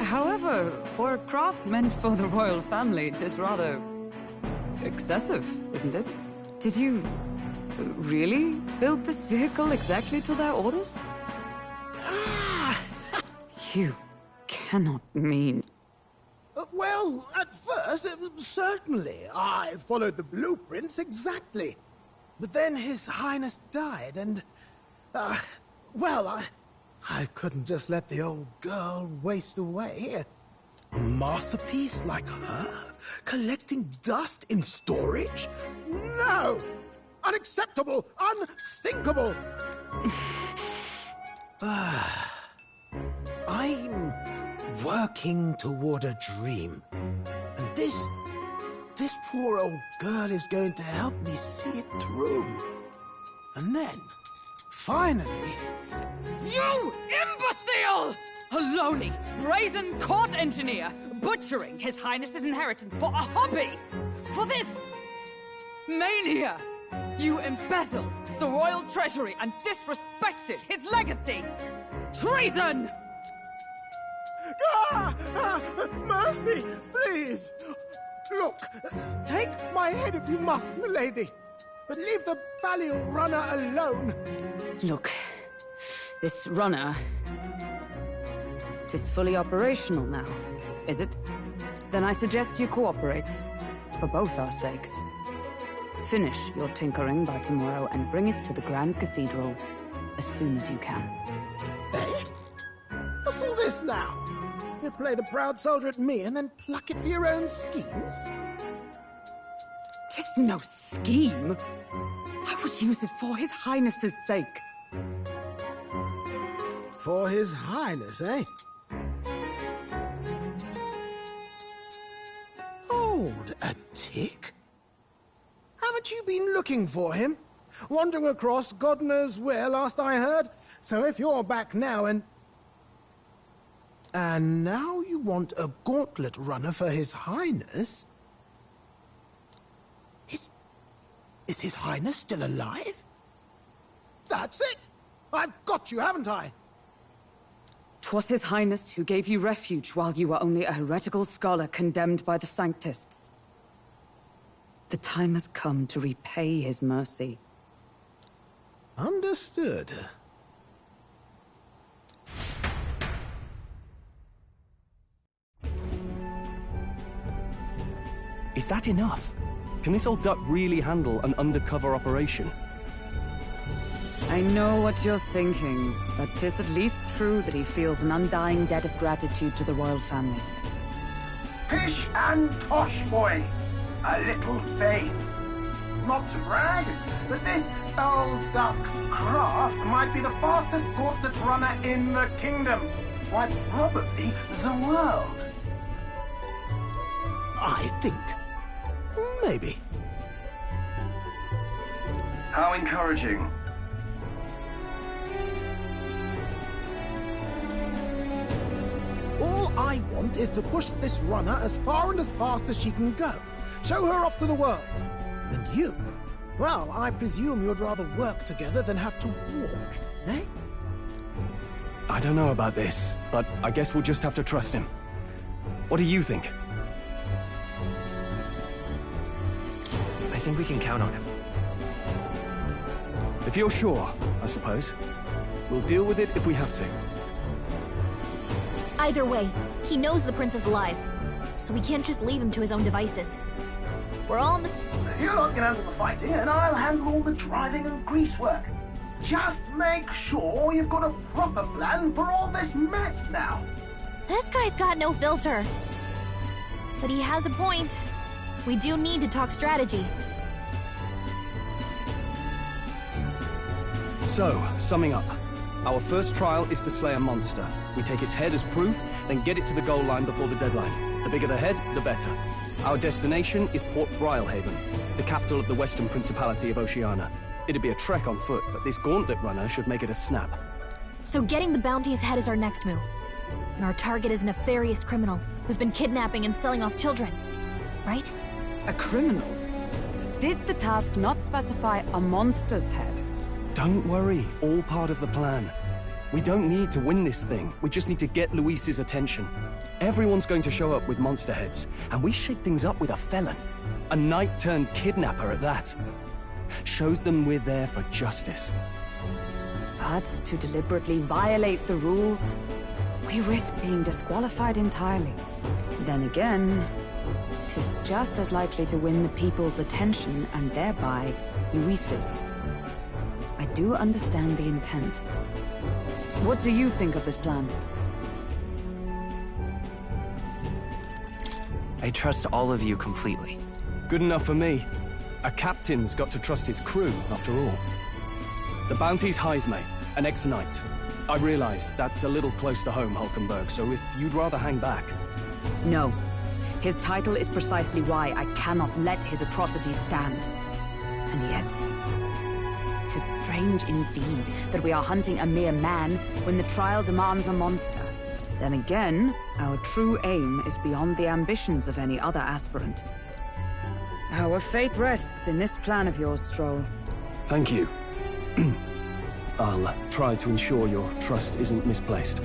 Speaker 2: However, for a craft meant for the royal family, it is rather excessive, isn't it? Did you really build this vehicle exactly to their orders? You cannot mean...
Speaker 8: Well, at first, certainly. I followed the blueprints exactly. But then His Highness died, and... well, I couldn't just let the old girl waste away. A masterpiece like her? Collecting dust in storage? No! Unacceptable! Unthinkable! I'm working toward a dream. And this poor old girl is going to help me see it through. And then, finally...
Speaker 2: You imbecile! A lowly, brazen court engineer, butchering His Highness's inheritance for a hobby! For this mania! You embezzled the royal treasury and disrespected his legacy! Treason!
Speaker 8: Mercy, please! Look, take my head if you must, milady. But leave the Balial runner alone.
Speaker 2: Look, this runner... Tis fully operational now, is it? Then I suggest you cooperate, for both our sakes. Finish your tinkering by tomorrow and bring it to the Grand Cathedral as soon as you can.
Speaker 8: Eh? What's all this now? You play the proud soldier at me and then pluck it for your own schemes?
Speaker 2: 'Tis no scheme. I would use it for His Highness's sake.
Speaker 8: For His Highness, eh? Hold a tick. Haven't you been looking for him? Wandering across God knows where, last I heard. So if you're back now and now you want a gauntlet runner for His Highness? Is His Highness still alive? That's it! I've got you, haven't I?
Speaker 2: 'Twas His Highness who gave you refuge while you were only a heretical scholar condemned by the Sanctists. The time has come to repay His mercy.
Speaker 8: Understood.
Speaker 3: Is that enough? Can this old duck really handle an undercover operation?
Speaker 2: I know what you're thinking, but 'tis at least true that he feels an undying debt of gratitude to the royal family.
Speaker 8: Pish and tosh, boy. A little faith. Not to brag, but this old duck's craft might be the fastest gauntlet runner in the kingdom. Why, probably the world. I think. Maybe.
Speaker 18: How encouraging.
Speaker 8: All
Speaker 19: What I want is to push this runner as far and as fast as she can go. Show her off to the world. And you? Well, I presume you'd rather work together than have to walk, eh?
Speaker 3: I don't know about this, but I guess we'll just have to trust him. What do you think?
Speaker 5: I think we can count on him.
Speaker 3: If you're sure, I suppose. We'll deal with it if we have to.
Speaker 11: Either way, he knows the prince is alive, so we can't just leave him to his own devices. We're all on the...
Speaker 8: You lot can handle the fighting, and I'll handle all the driving and grease work. Just make sure you've got a proper plan for all this mess now.
Speaker 11: This guy's got no filter. But he has a point. We do need to talk strategy.
Speaker 3: So, summing up. Our first trial is to slay a monster. We take its head as proof, then get it to the goal line before the deadline. The bigger the head, the better. Our destination is Port Brylehaven, the capital of the Western Principality of Oceania. It'd be a trek on foot, but this gauntlet runner should make it a snap.
Speaker 11: So getting the bounty's head is our next move. And our target is a nefarious criminal who's been kidnapping and selling off children. Right?
Speaker 2: A criminal? Did the task not specify a monster's head?
Speaker 3: Don't worry, all part of the plan. We don't need to win this thing, we just need to get Luis's attention. Everyone's going to show up with monster heads, and we shake things up with a felon. A knight-turned-kidnapper at that. Shows them we're there for justice.
Speaker 2: But to deliberately violate the rules, we risk being disqualified entirely. Then again, 'tis just as likely to win the people's attention and thereby Luis's. I do understand the intent. What do you think of this plan?
Speaker 5: I trust all of you completely.
Speaker 3: Good enough for me. A captain's got to trust his crew, after all. The bounty's Heisme, an ex-knight. I realize that's a little close to home, Hulkenberg, so if you'd rather hang back...
Speaker 2: No. His title is precisely why I cannot let his atrocities stand. And yet... 'tis strange indeed that we are hunting a mere man when the trial demands a monster. Then again, our true aim is beyond the ambitions of any other aspirant. Our fate rests in this plan of yours, Stroll.
Speaker 3: Thank you. I'll try to ensure your trust isn't misplaced.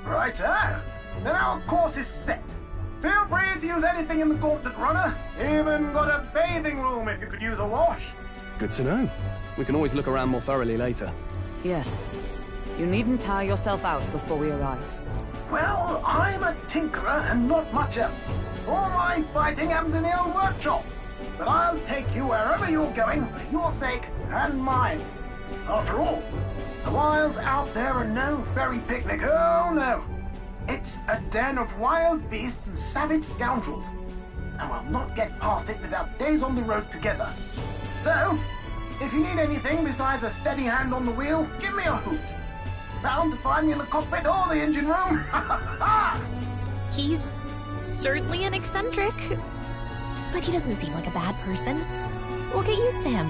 Speaker 8: Righto. Then our course is set. Feel free to use anything in the gauntlet runner. Even got a bathing room if you could use a wash.
Speaker 3: Good to know. We can always look around more thoroughly later.
Speaker 2: Yes. You needn't tire yourself out before we arrive.
Speaker 8: Well, I'm a tinkerer and not much else. All my fighting happens in the old workshop. But I'll take you wherever you're going for your sake and mine. After all, the wilds out there are no berry picnic. Oh, no. It's a den of wild beasts and savage scoundrels. And we'll not get past it without days on the road together. So, if you need anything besides a steady hand on the wheel, give me a hoot. Bound to find me in the cockpit or the engine room.
Speaker 11: He's certainly an eccentric, but he doesn't seem like a bad person. We'll get used to him.